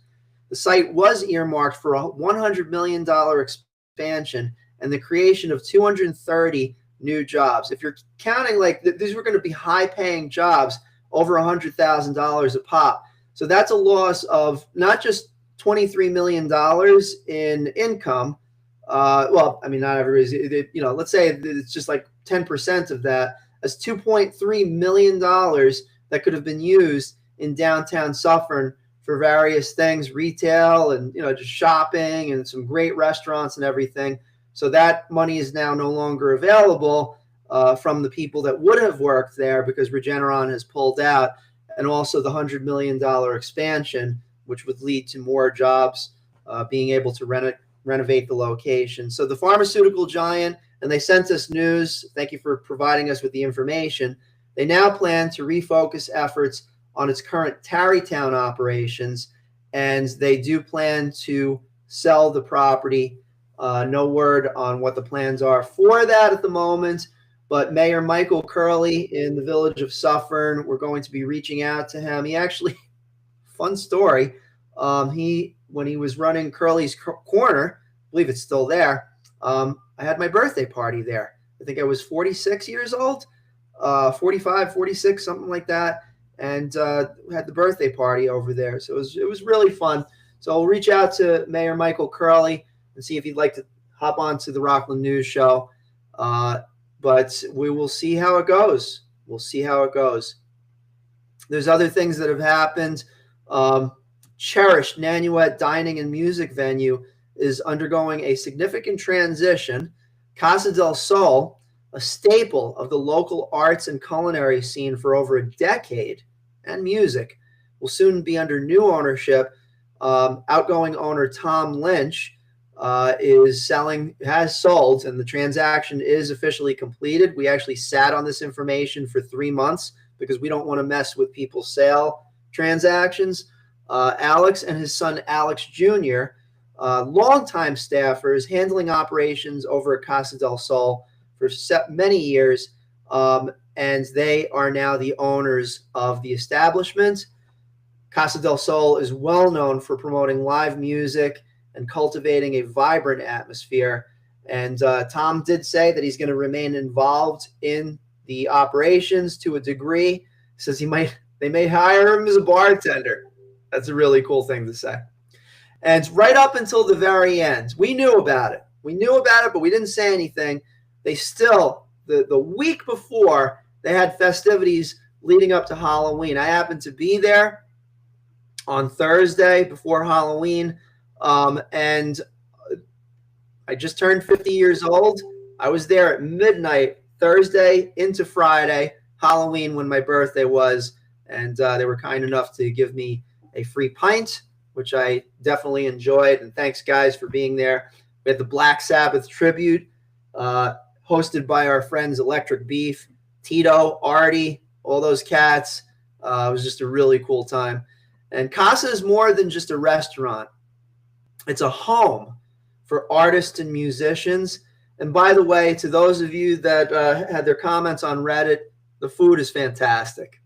site was earmarked for a $100 million expansion and the creation of 230 new jobs. If you're counting, like, these were going to be high-paying jobs, over $100,000 a pop. So that's a loss of not just $23 million in income. Well, I mean, not everybody's, let's say it's just like 10% of that. That's $2.3 million that could have been used in downtown Suffern for various things, retail and, just shopping and some great restaurants and everything. So that money is now no longer available from the people that would have worked there because Regeneron has pulled out, and also the $100 million expansion, which would lead to more jobs being able to renovate the location. So the pharmaceutical giant, and they sent us news. Thank you for providing us with the information. They now plan to refocus efforts on its current Tarrytown operations, and they do plan to sell the property. No word on what the plans are for that at the moment, but Mayor Michael Curley in the village of Suffern, we're going to be reaching out to him. He actually, fun story, when he was running Curley's Corner, I believe it's still there, I had my birthday party there. I think I was 46 years old, 45, 46, something like that, and we had the birthday party over there. So it was really fun. So I'll reach out to Mayor Michael Curley and see if he'd like to hop on to the Rockland News Show. But we will see how it goes. We'll see how it goes. There's other things that have happened. Cherished Nanuet Dining and Music Venue is undergoing a significant transition. Casa del Sol, a staple of the local arts and culinary scene for over a decade, and music, will soon be under new ownership. Outgoing owner Tom Lynch has sold, and the transaction is officially completed. We actually sat on this information for 3 months because we don't want to mess with people's sale transactions. Alex and his son Alex Jr., longtime staffers handling operations over at Casa del Sol for many years, and they are now the owners of the establishment. Casa del Sol is well known for promoting live music and cultivating a vibrant atmosphere. And Tom did say that he's going to remain involved in the operations to a degree. He says they may hire him as a bartender. That's a really cool thing to say. And right up until the very end, we knew about it. But we didn't say anything. They still, the week before, they had festivities leading up to Halloween. I happened to be there on Thursday before Halloween, and I just turned 50 years old. I was there at midnight Thursday into Friday, Halloween, when my birthday was, and they were kind enough to give me a free pint, which I definitely enjoyed. And thanks, guys, for being there. We had the Black Sabbath tribute, hosted by our friends Electric Beef, Tito, Artie, all those cats. It was just a really cool time. And Casa is more than just a restaurant. It's a home for artists and musicians. And by the way, to those of you that had their comments on Reddit, the food is fantastic.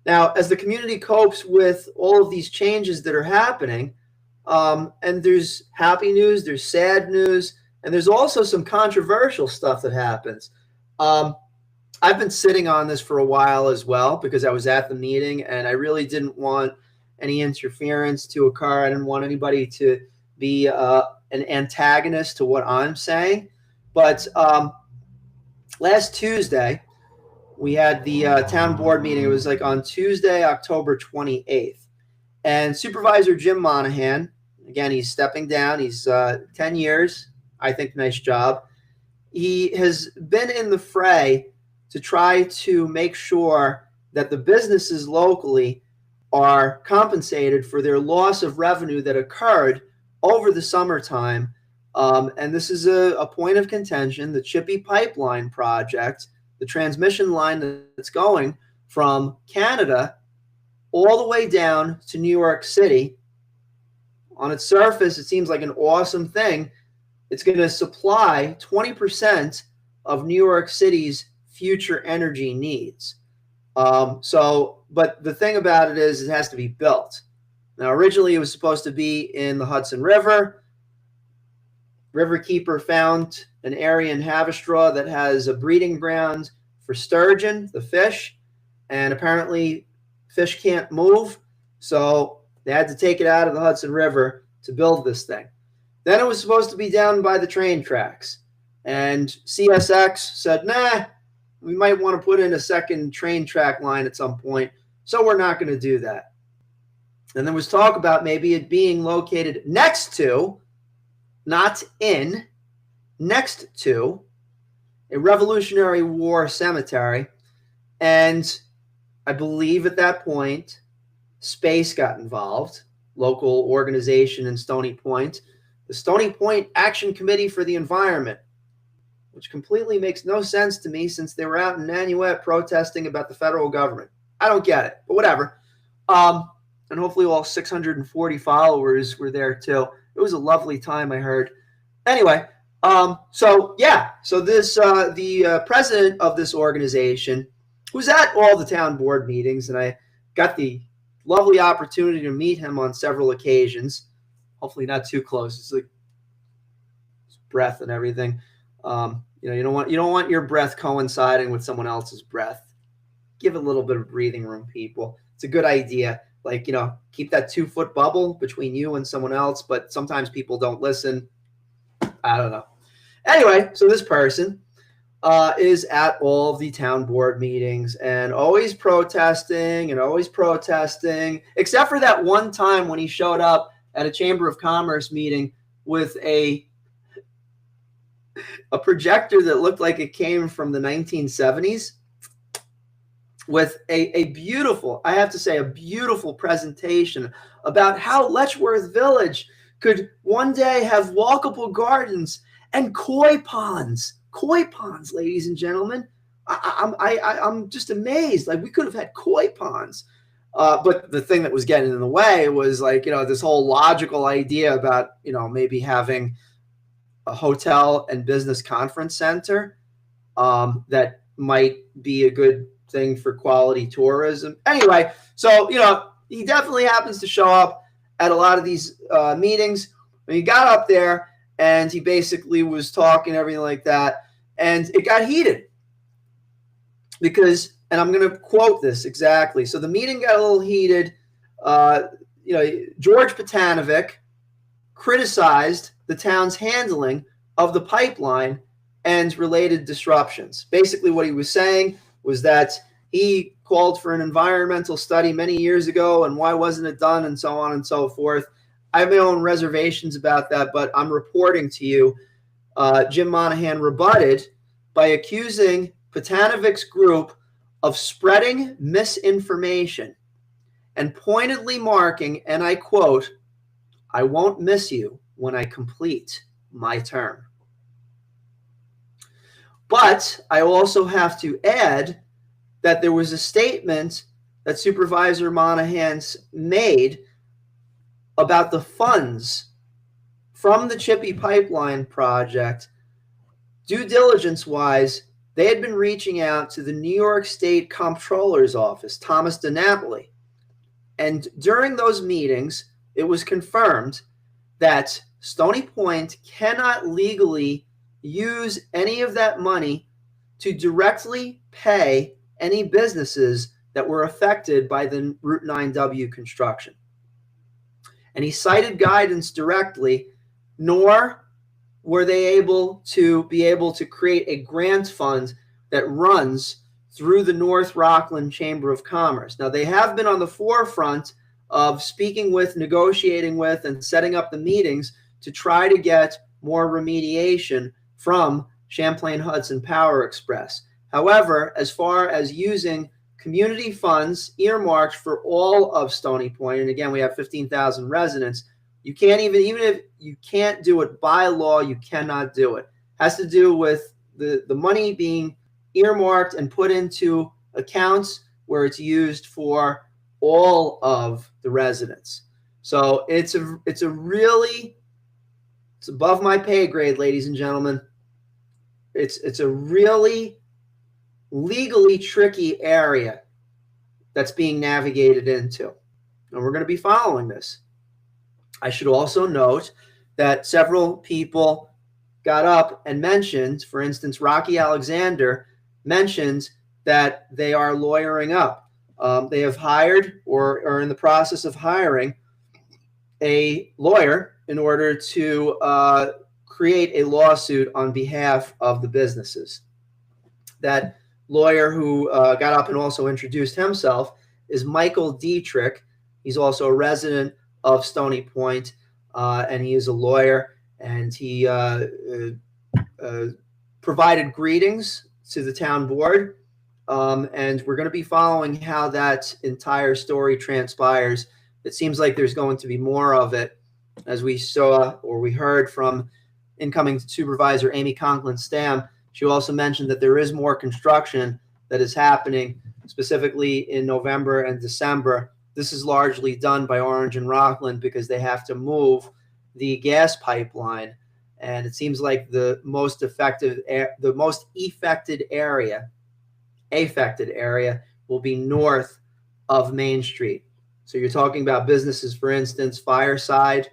Now, as the community copes with all of these changes that are happening, and there's happy news, there's sad news, and there's also some controversial stuff that happens. I've been sitting on this for a while as well because I was at the meeting and I really didn't want any interference to occur. I didn't want anybody to be an antagonist to what I'm saying. But last Tuesday, we had the town board meeting. It was like on Tuesday, October 28th. And Supervisor Jim Monahan, again, he's stepping down. He's 10 years. I think nice job. He has been in the fray to try to make sure that the businesses locally are compensated for their loss of revenue that occurred over the summertime. And this is a point of contention. The Chippy Pipeline project, the transmission line that's going from Canada all the way down to New York City. On its surface, it seems like an awesome thing. It's going to supply 20% of New York City's future energy needs. But the thing about it is it has to be built. Now, originally it was supposed to be in the Hudson River. Riverkeeper found an area in Haverstraw that has a breeding ground for sturgeon, the fish, and apparently fish can't move, so they had to take it out of the Hudson River to build this thing. Then it was supposed to be down by the train tracks, and CSX said, nah, we might want to put in a second train track line at some point, so we're not going to do that. And there was talk about maybe it being located next to, not in, next to a Revolutionary War cemetery. And I believe at that point, Space got involved, local organization in Stony Point, the Stony Point Action Committee for the Environment, which completely makes no sense to me since they were out in Nanuet protesting about the federal government. I don't get it, but whatever. And hopefully all 640 followers were there too. It was a lovely time, I heard. Anyway, so this the president of this organization, who's at all the town board meetings, and I got the lovely opportunity to meet him on several occasions. Hopefully not too close. It's like his breath and everything. You don't want your breath coinciding with someone else's breath. Give a little bit of breathing room, people. It's a good idea. Like, keep that 2-foot bubble between you and someone else, but sometimes people don't listen. I don't know. Anyway, so this person, is at all of the town board meetings and always protesting, except for that one time when he showed up at a Chamber of Commerce meeting with a projector that looked like it came from the 1970s with a beautiful, I have to say, a beautiful presentation about how Letchworth Village could one day have walkable gardens and koi ponds, ladies and gentlemen. I'm just amazed. Like, we could have had koi ponds. But the thing that was getting in the way was, like, this whole logical idea about, maybe having a hotel and business conference center that might be a good thing for quality tourism. Anyway, so, he definitely happens to show up at a lot of these meetings. When he got up there and he basically was talking, everything like that, and it got heated because, and I'm going to quote this exactly. So the meeting got a little heated. George Patanovic criticized the town's handling of the pipeline and related disruptions. Basically, what he was saying was that he called for an environmental study many years ago, and why wasn't it done, and so on and so forth. I have my own reservations about that, but I'm reporting to you, Jim Monahan rebutted by accusing Patanovic's group of spreading misinformation and pointedly marking, and I quote, "I won't miss you when I complete my term." But I also have to add that there was a statement that Supervisor Monahan made about the funds from the Chippy Pipeline project. Due diligence-wise, they had been reaching out to the New York State Comptroller's Office, Thomas DiNapoli. And during those meetings, it was confirmed that Stony Point cannot legally use any of that money to directly pay any businesses that were affected by the Route 9W construction. And he cited guidance directly, nor were they able to create a grant fund that runs through the North Rockland Chamber of Commerce. Now, they have been on the forefront of speaking with, negotiating with, and setting up the meetings to try to get more remediation from Champlain Hudson Power Express. However, as far as using community funds earmarked for all of Stony Point, and again, we have 15,000 residents, you can't even if you can't do it by law, you cannot do it. It has to do with the money being earmarked and put into accounts where it's used for all of the residents. So it's above my pay grade, ladies and gentlemen. It's a really legally tricky area that's being navigated into. And we're going to be following this. I should also note that several people got up and mentioned, for instance, Rocky Alexander mentioned that they are lawyering up. They have hired or are in the process of hiring a lawyer in order to create a lawsuit on behalf of the businesses. That lawyer who got up and also introduced himself is Michael Dietrich. He's also a resident of Stony Point, and he is a lawyer, and he provided greetings to the town board, and we're going to be following how that entire story transpires. It seems like there's going to be more of it, as we saw or we heard from incoming Supervisor Amy Conklin-Stam. She also mentioned that there is more construction that is happening, specifically in November and December. This is largely done by Orange and Rockland because they have to move the gas pipeline, and it seems like the most affected area will be north of Main Street. So you're talking about businesses, for instance, Fireside.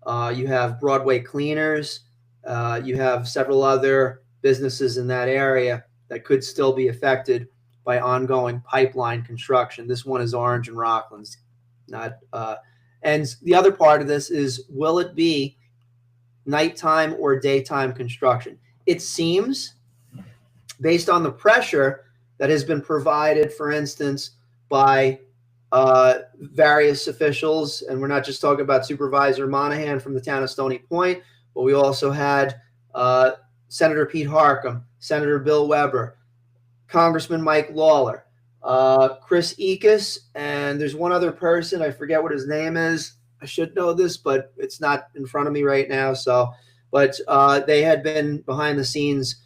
You have Broadway Cleaners. You have several other businesses in that area that could still be affected by ongoing pipeline construction. This one is Orange and Rockland's. And the other part of this is, will it be nighttime or daytime construction? It seems based on the pressure that has been provided, for instance, by various officials. And we're not just talking about Supervisor Monahan from the town of Stony Point, but we also had Senator Pete Harcum, Senator Bill Weber, Congressman Mike Lawler, Chris Ekus, and there's one other person. I forget what his name is. I should know this, but it's not in front of me right now. But they had been behind the scenes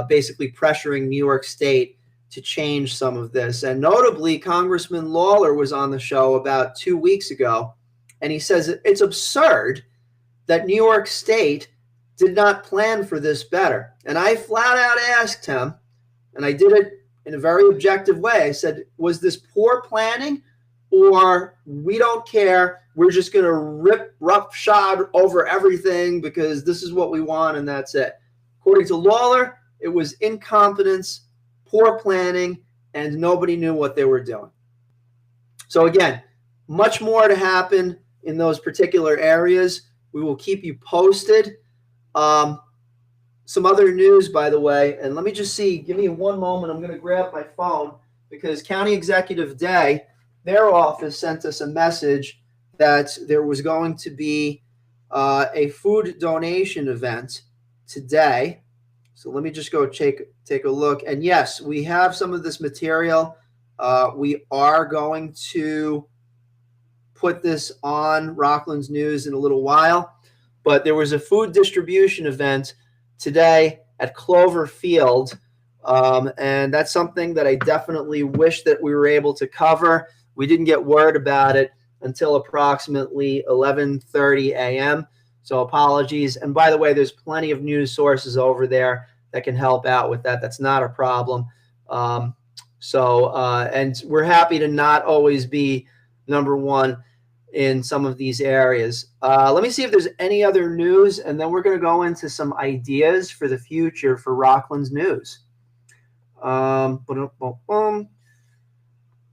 basically pressuring New York State to change some of this. And notably, Congressman Lawler was on the show about 2 weeks ago, and he says it's absurd that New York State did not plan for this better. And I flat out asked him, and I did it in a very objective way. I said, was this poor planning, or we don't care, we're just going to rip roughshod over everything because this is what we want and that's it? According to Lawler, it was incompetence, poor planning, and nobody knew what they were doing. So again, much more to happen in those particular areas. We will keep you posted. Some other news, by the way, and let me just see, give me one moment. I'm going to grab my phone because County Executive Day, their office sent us a message that there was going to be a food donation event today. So let me just go take a look. And yes, we have some of this material. We are going to put this on Rockland's News in a little while. But there was a food distribution event today at Clover Field, and that's something that I definitely wish that we were able to cover. We didn't get word about it until approximately 11:30 a.m., so apologies. And by the way, there's plenty of news sources over there that can help out with that. That's not a problem. And we're happy to not always be number one in some of these areas. Let me see if there's any other news, and then we're going to go into some ideas for the future for Rockland's News.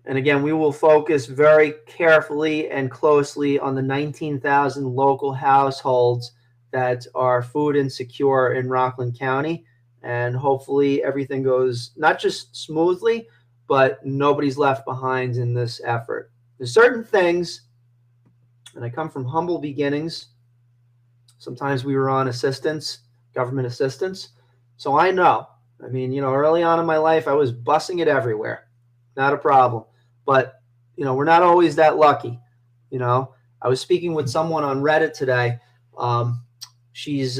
And again, we will focus very carefully and closely on the 19,000 local households that are food insecure in Rockland County. And hopefully everything goes not just smoothly, but nobody's left behind in this effort. There's certain things, and I come from humble beginnings. Sometimes we were on assistance, government assistance. So I know, early on in my life, I was bussing it everywhere. Not a problem. But, we're not always that lucky. I was speaking with someone on Reddit today. She's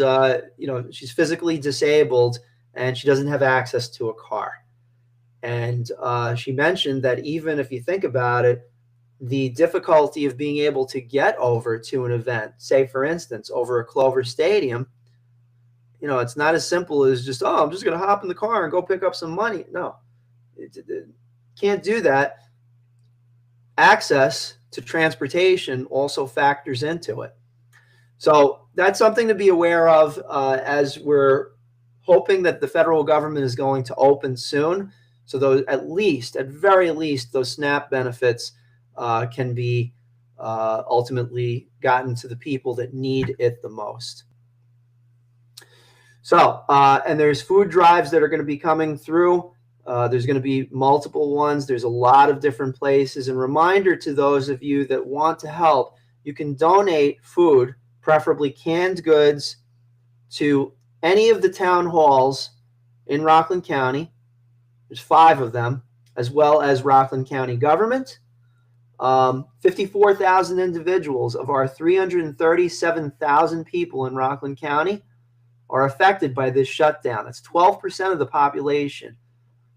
physically disabled and she doesn't have access to a car. And she mentioned that even if you think about it, the difficulty of being able to get over to an event, say, for instance, over a Clover Stadium, it's not as simple as just, I'm just going to hop in the car and go pick up some money. No, it can't do that. Access to transportation also factors into it. So that's something to be aware of as we're hoping that the federal government is going to open soon. So those, at very least, those SNAP benefits can be ultimately gotten to the people that need it the most. So, and there's food drives that are going to be coming through. There's going to be multiple ones. There's a lot of different places. And reminder to those of you that want to help, you can donate food, preferably canned goods, to any of the town halls in Rockland County. There's 5 of them, as well as Rockland County government. 54,000 individuals of our 337,000 people in Rockland County are affected by this shutdown. That's 12% of the population.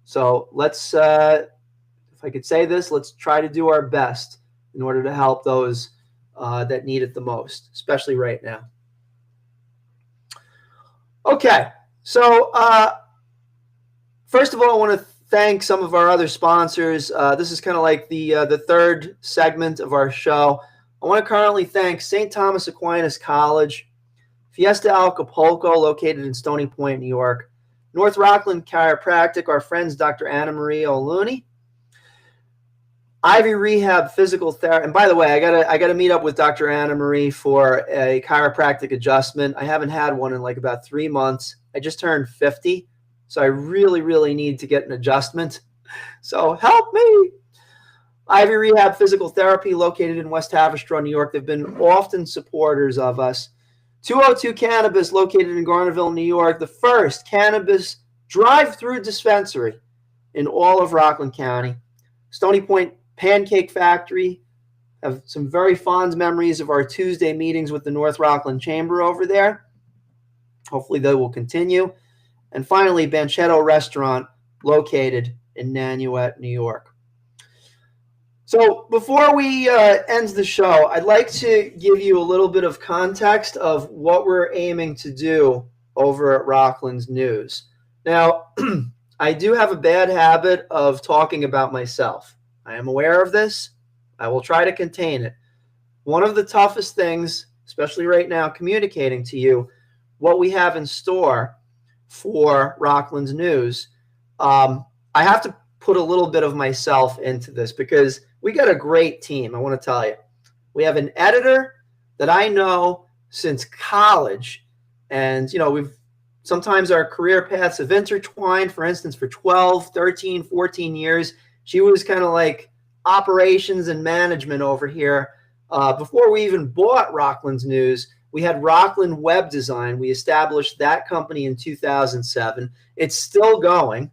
So let's, if I could say this, let's try to do our best in order to help those that need it the most, especially right now. Okay, so first of all, I want to thank some of our other sponsors. This is kind of like the third segment of our show. I want to currently thank St. Thomas Aquinas College, Fiesta Acapulco, located in Stony Point, New York, North Rockland Chiropractic, our friends Dr. Anna Maria O'Looney, Ivy Rehab Physical Therapy. And by the way, I gotta meet up with Dr. Anna Marie for a chiropractic adjustment. I haven't had one in like about 3 months. I just turned 50. So I really, really need to get an adjustment. So help me. Ivy Rehab Physical Therapy, located in West Haverstraw, New York. They've been often supporters of us. 202 Cannabis, located in Garnerville, New York. The first cannabis drive-through dispensary in all of Rockland County. Stony Point Pancake Factory. Have some very fond memories of our Tuesday meetings with the North Rockland Chamber over there. Hopefully they will continue. And finally, Banchetto Restaurant, located in Nanuet, New York. So before we end the show, I'd like to give you a little bit of context of what we're aiming to do over at Rockland's News. Now, I do have a bad habit of talking about myself. I am aware of this. I will try to contain it. One of the toughest things, especially right now, communicating to you what we have in store for Rockland's News, I have to put a little bit of myself into this because we got a great team, I want to tell you. We have an editor that I know since college, and we've sometimes our career paths have intertwined. For instance, for 12, 13, 14 years, she was kind of like operations and management over here. Before we even bought Rockland's News, we had Rockland Web Design. We established that company in 2007. It's still going.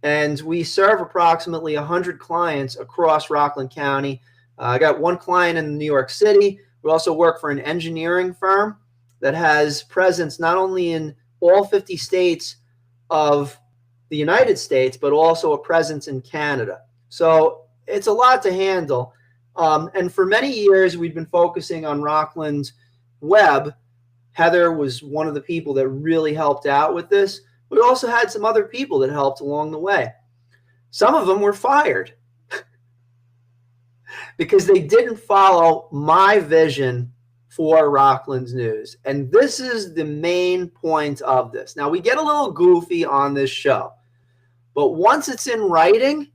And we serve approximately 100 clients across Rockland County. I got one client in New York City. We also work for an engineering firm that has presence not only in all 50 states of the United States, but also a presence in Canada. So it's a lot to handle. And for many years, we've been focusing on Rockland Web. Heather was one of the people that really helped out with this. We also had some other people that helped along the way. Some of them were fired because they didn't follow my vision for Rockland's News. And this is the main point of this. Now, we get a little goofy on this show, but once it's in writing,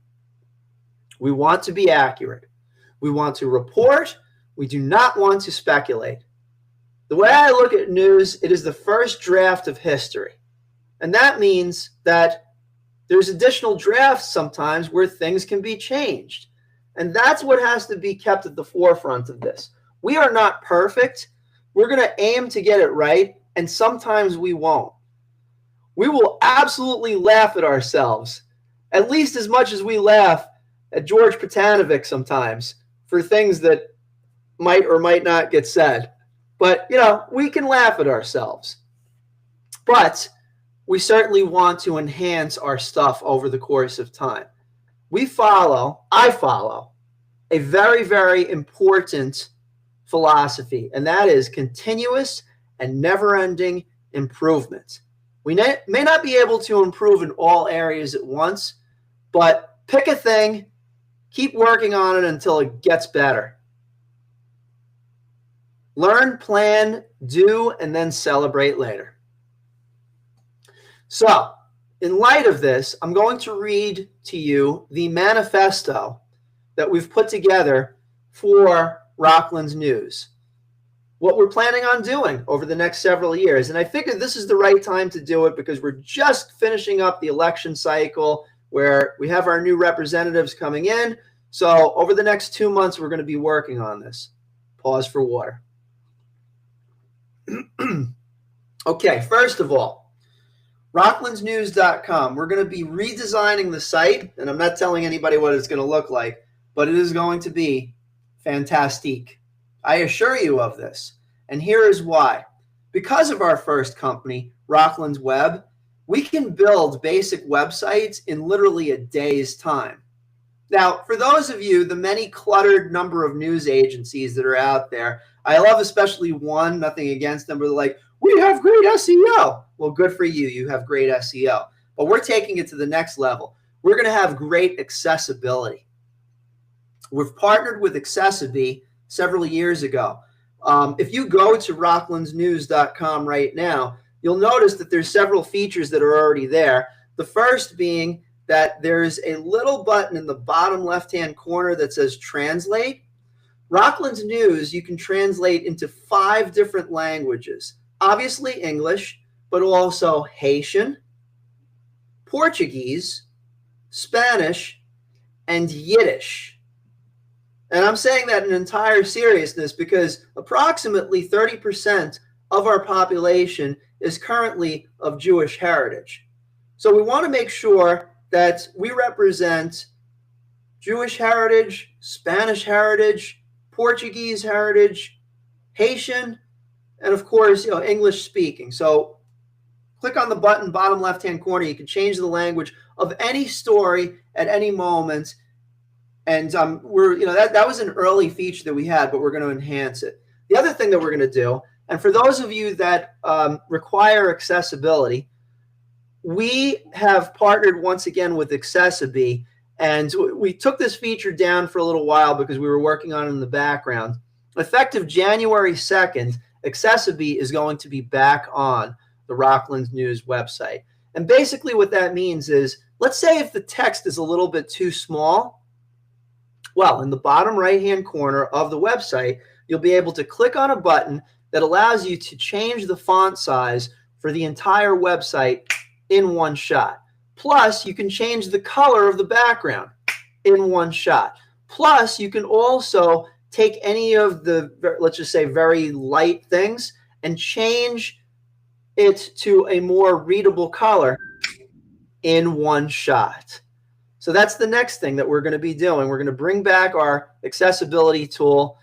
we want to be accurate. We want to report. We do not want to speculate. The way I look at news, it is the first draft of history. And that means that there's additional drafts sometimes where things can be changed. And that's what has to be kept at the forefront of this. We are not perfect. We're going to aim to get it right, and sometimes we won't. We will absolutely laugh at ourselves, at least as much as we laugh at George Patanovic sometimes for things that might or might not get said. But, we can laugh at ourselves. But we certainly want to enhance our stuff over the course of time. I follow a very, very important philosophy, and that is continuous and never-ending improvement. We may not be able to improve in all areas at once, but pick a thing, keep working on it until it gets better. Learn, plan, do, and then celebrate later. So, in light of this, I'm going to read to you the manifesto that we've put together for Rockland's News. What we're planning on doing over the next several years. And I figured this is the right time to do it because we're just finishing up the election cycle where we have our new representatives coming in. So over the next 2 months, we're going to be working on this. Pause for water. Okay, first of all, rocklandsnews.com. We're going to be redesigning the site, and I'm not telling anybody what it's going to look like, but it is going to be fantastic. I assure you of this, and here is why. Because of our first company, Rockland's Web, we can build basic websites in literally a day's time. Now, for those of you, the many cluttered number of news agencies that are out there, I love especially one, nothing against them, but they're like, we have great SEO. Well, good for you. You have great SEO. But we're taking it to the next level. We're going to have great accessibility. We've partnered with Accessibility several years ago. If you go to rocklandsnews.com right now, you'll notice that there's several features that are already there. The first being that there's a little button in the bottom left-hand corner that says Translate. Rockland's News, you can translate into 5 different languages. Obviously English, but also Haitian, Portuguese, Spanish, and Yiddish. And I'm saying that in entire seriousness because approximately 30% of our population is currently of Jewish heritage. So we want to make sure that we represent Jewish heritage, Spanish heritage, Portuguese heritage, Haitian, and of course, English speaking. So click on the button bottom left-hand corner. You can change the language of any story at any moment. And that was an early feature that we had, but we're going to enhance it. The other thing that we're going to do, and for those of you that require accessibility, we have partnered once again with Accessibility, and we took this feature down for a little while because we were working on it in the background. Effective January 2nd, Accessibility is going to be back on the Rockland News website. And basically what that means is, let's say if the text is a little bit too small, well, in the bottom right-hand corner of the website, you'll be able to click on a button that allows you to change the font size for the entire website in one shot. Plus, you can change the color of the background in one shot. Plus, you can also take any of the, let's just say, very light things and change it to a more readable color in one shot. So that's the next thing that we're going to be doing. We're going to bring back our accessibility tool.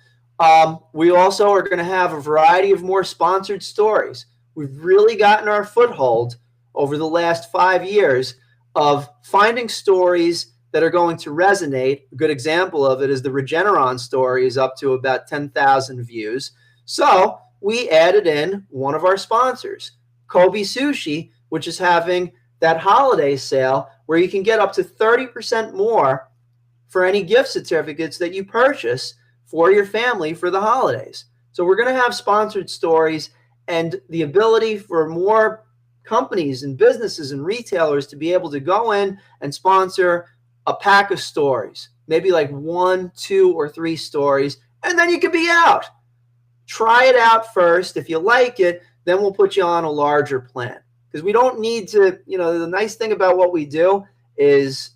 We also are going to have a variety of more sponsored stories. We've really gotten our foothold over the last 5 years of finding stories that are going to resonate. A good example of it is the Regeneron story is up to about 10,000 views. So we added in one of our sponsors, Kobe Sushi, which is having that holiday sale where you can get up to 30% more for any gift certificates that you purchase for your family for the holidays. So we're going to have sponsored stories and the ability for more companies and businesses and retailers to be able to go in and sponsor a pack of stories, maybe like 1, 2, or 3 stories, and then you can be out. Try it out first. If you like it, then we'll put you on a larger plan. Because we don't need to, the nice thing about what we do is,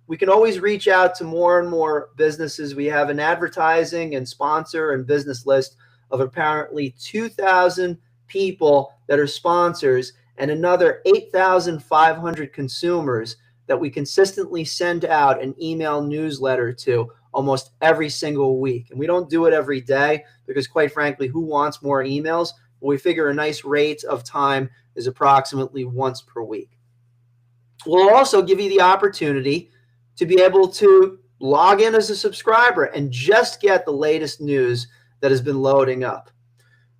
we can always reach out to more and more businesses. We have an advertising and sponsor and business list of apparently 2,000 people that are sponsors and another 8,500 consumers that we consistently send out an email newsletter to almost every single week. And we don't do it every day because, quite frankly, who wants more emails? We figure a nice rate of time is approximately once per week. We'll also give you the opportunity to be able to log in as a subscriber and just get the latest news that has been loading up.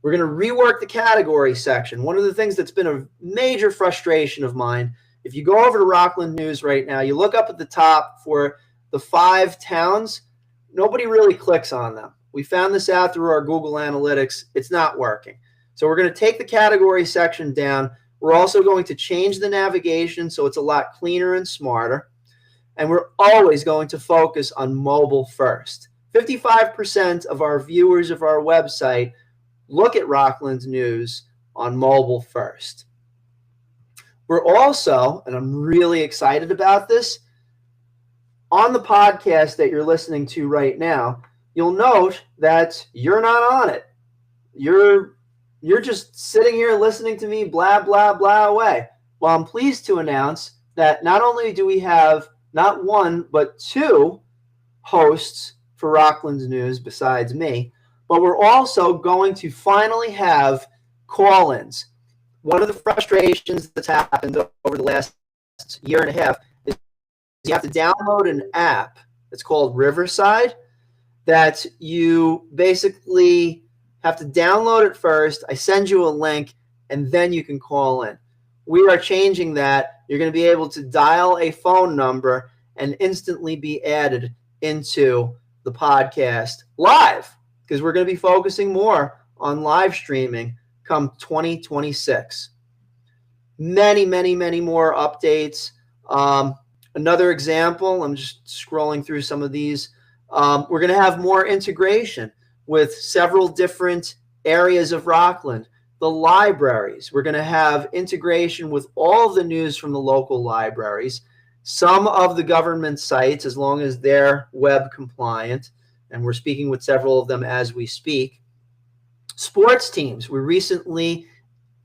We're going to rework the category section. One of the things that's been a major frustration of mine, if you go over to Rockland News right now, you look up at the top for the 5 towns, nobody really clicks on them. We found this out through our Google Analytics. It's not working. So we're going to take the category section down. We're also going to change the navigation so it's a lot cleaner and smarter. And we're always going to focus on mobile first. 55% of our viewers of our website look at Rockland News on mobile first. We're also, and I'm really excited about this, on the podcast that you're listening to right now, you'll note that you're not on it. You're just sitting here listening to me blah, blah, blah away. Well, I'm pleased to announce that not only do we have not 1, but 2 hosts for Rockland News besides me, but we're also going to finally have call-ins. One of the frustrations that's happened over the last year and a half is you have to download an app that's called Riverside that you basically have to download it first. I send you a link, and then you can call in. We are changing that. You're going to be able to dial a phone number and instantly be added into the podcast live, because we're going to be focusing more on live streaming come 2026. Many, many, many more updates. Another example, I'm just scrolling through some of these. We're going to have more integration with several different areas of Rockland the libraries. We're going to have integration with all of the news from the local libraries, some of the government sites, as long as they're web compliant, and we're speaking with several of them as we speak. Sports teams. We recently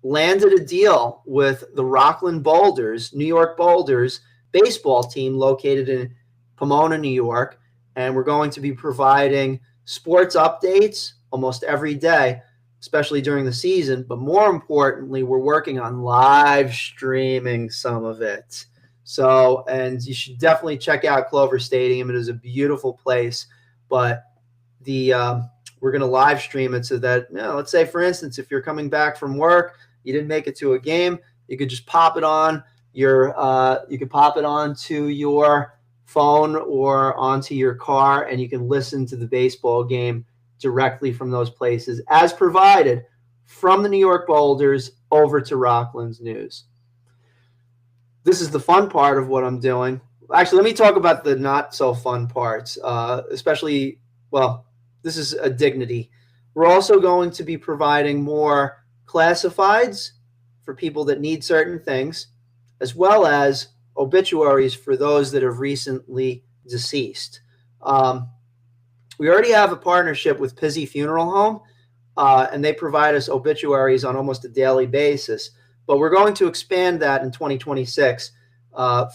landed a deal with the Rockland Boulders, New York Boulders baseball team located in Pomona, New York, and we're going to be providing sports updates almost every day, especially during the season. But more importantly, we're working on live streaming some of it. So, and you should definitely check out Clover Stadium. It is a beautiful place, but we're going to live stream it so that, let's say, for instance, if you're coming back from work, you didn't make it to a game, you could just pop it on you could pop it onto your phone or onto your car, and you can listen to the baseball game directly from those places, as provided from the New York Boulders over to Rockland's News. This is the fun part of what I'm doing. Actually, let me talk about the not so fun parts, especially, this is a dignity. We're also going to be providing more classifieds for people that need certain things, as well as obituaries for those that have recently deceased. We already have a partnership with Pizzy Funeral Home, and they provide us obituaries on almost a daily basis. But we're going to expand that in 2026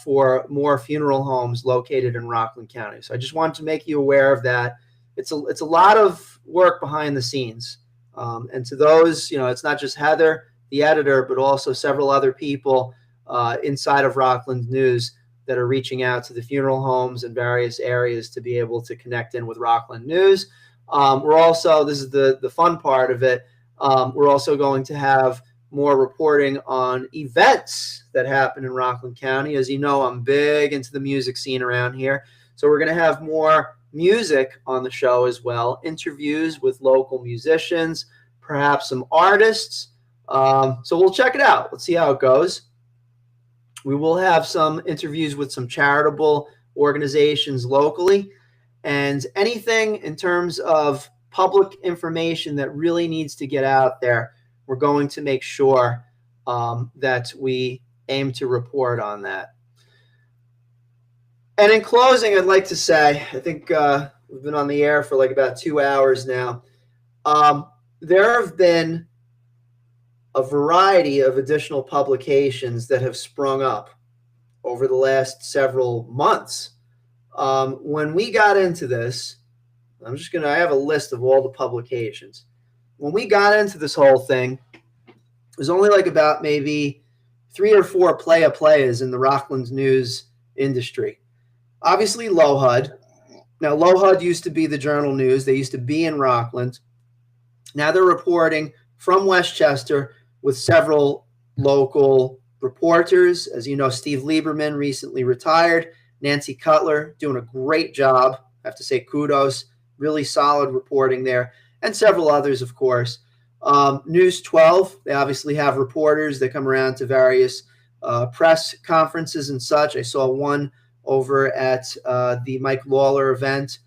for more funeral homes located in Rockland County. So I just wanted to make you aware of that. It's a lot of work behind the scenes. And to those, it's not just Heather, the editor, but also several other people inside of Rockland News that are reaching out to the funeral homes in various areas to be able to connect in with Rockland News. We're also, this is the fun part of it, we're also going to have more reporting on events that happen in Rockland County. As you know, I'm big into the music scene around here. So we're going to have more music on the show as well, interviews with local musicians, perhaps some artists. So we'll check it out. Let's see how it goes. We will have some interviews with some charitable organizations locally, and anything in terms of public information that really needs to get out there, we're going to make sure that we aim to report on that. And in closing, I'd like to say, I think we've been on the air for like about 2 hours now. There have been a variety of additional publications that have sprung up over the last several months. When we got into this, I have a list of all the publications. When we got into this whole thing, it was only like about maybe 3 or 4 players in the Rockland News industry. Obviously, LoHUD. Now, LoHUD used to be the Journal News. They used to be in Rockland. Now they're reporting from Westchester with several local reporters. As you know, Steve Lieberman recently retired. Nancy Cutler doing a great job. I have to say kudos. Really solid reporting there. And several others, of course. News 12, they obviously have reporters that come around to various press conferences and such. I saw one over at the Mike Lawler event.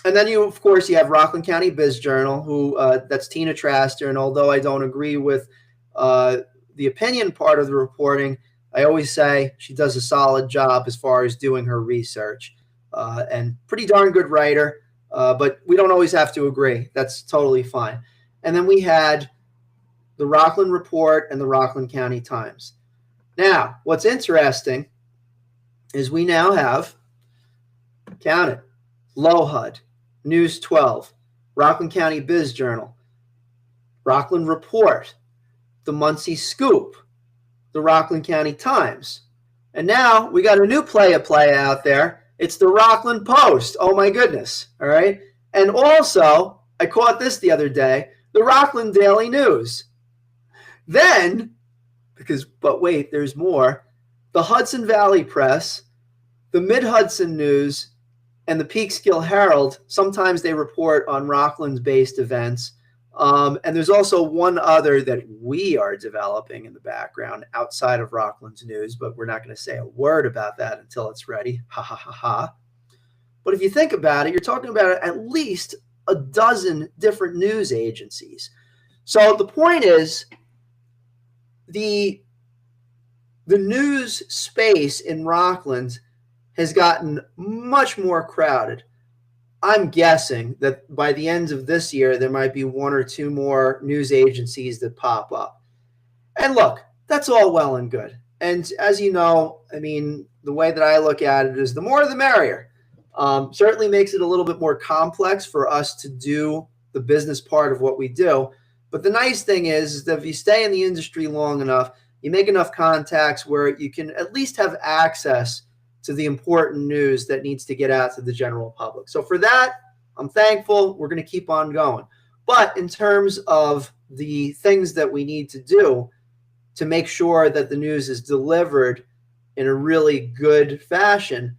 And then you have Rockland County Biz Journal, who that's Tina Traster. And although I don't agree with the opinion part of the reporting, I always say she does a solid job as far as doing her research. And pretty darn good writer, but we don't always have to agree. That's totally fine. And then we had the Rockland Report and the Rockland County Times. Now, what's interesting is we now have, count it, LoHUD, News 12, Rockland County Biz Journal, Rockland Report, the Muncie Scoop, the Rockland County Times. And now we got a new play out there. It's the Rockland Post. Oh, my goodness. All right. And also, I caught this the other day, the Rockland Daily News. Then, but wait, there's more. The Hudson Valley Press, the Mid-Hudson News, and the Peekskill Herald, sometimes they report on Rockland-based events. And there's also one other that we are developing in the background outside of Rockland's News, but we're not going to say a word about that until it's ready. Ha, ha, ha, ha. But if you think about it, you're talking about at least a dozen different news agencies. So the point is, the news space in Rockland has gotten much more crowded. I'm guessing that by the end of this year, there might be one or two more news agencies that pop up. And look, that's all well and good. And as you know, I mean, the way that I look at it is the more the merrier. Certainly makes it a little bit more complex for us to do the business part of what we do. But the nice thing is that if you stay in the industry long enough, you make enough contacts where you can at least have access to the important news that needs to get out to the general public. So for that, I'm thankful. We're going to keep on going. But in terms of the things that we need to do to make sure that the news is delivered in a really good fashion,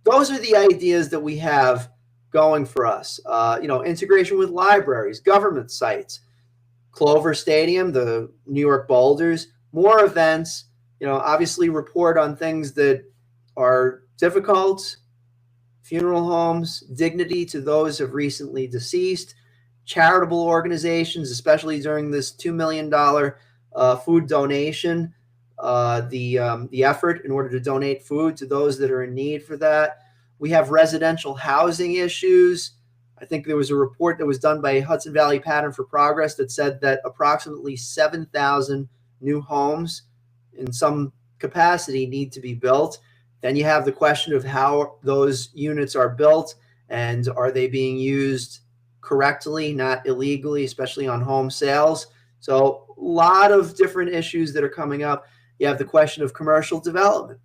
those are the ideas that we have going for us. Integration with libraries, government sites, Clover Stadium, the New York Boulders, more events, obviously report on things that are difficult, funeral homes, dignity to those of recently deceased, charitable organizations, especially during this $2 million food donation, the effort in order to donate food to those that are in need for that. We have residential housing issues. I think there was a report that was done by Hudson Valley Pattern for Progress that said that approximately 7,000 new homes in some capacity need to be built. Then you have the question of how those units are built and are they being used correctly, not illegally, especially on home sales. So a lot of different issues that are coming up. You have the question of commercial development.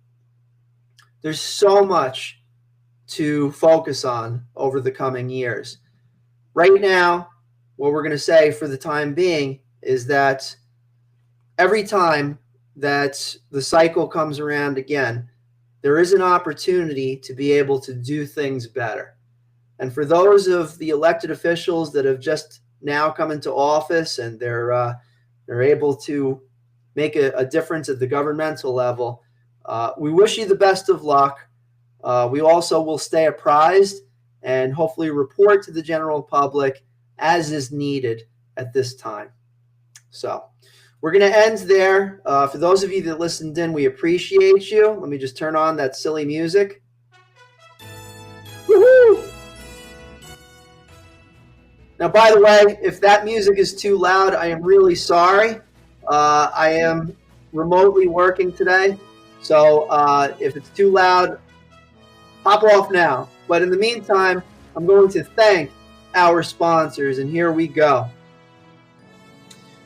There's so much to focus on over the coming years. Right now, what we're going to say for the time being is that every time that the cycle comes around again, there is an opportunity to be able to do things better. And for those of the elected officials that have just now come into office and they're able to make a difference at the governmental level, we wish you the best of luck. We also will stay apprised and hopefully report to the general public as is needed at this time. So we're going to end there. For those of you that listened in, we appreciate you. Let me just turn on that silly music. Woohoo! Now, by the way, if that music is too loud, I am really sorry. I am remotely working today. So if it's too loud, pop off now. But in the meantime, I'm going to thank our sponsors, and here we go.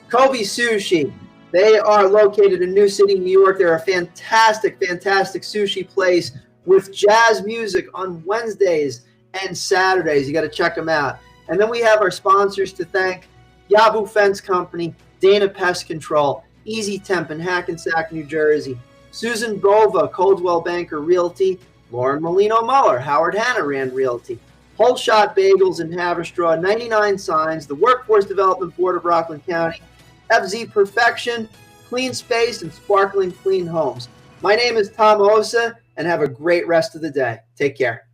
Kobe Sushi. They are located in New City, New York. They're a fantastic, fantastic sushi place with jazz music on Wednesdays and Saturdays. You got to check them out. And then we have our sponsors to thank: Yabu Fence Company, Dana Pest Control, Easy Temp in Hackensack, New Jersey, Susan Bova, Coldwell Banker Realty, Lauren Molino Muller, Howard Hanna Rand Realty, Whole Shot Bagels in Haverstraw, 99 Signs, the Workforce Development Board of Rockland County, FZ Perfection, Clean Space, and Sparkling Clean Homes. My name is Tom Osa, and have a great rest of the day. Take care.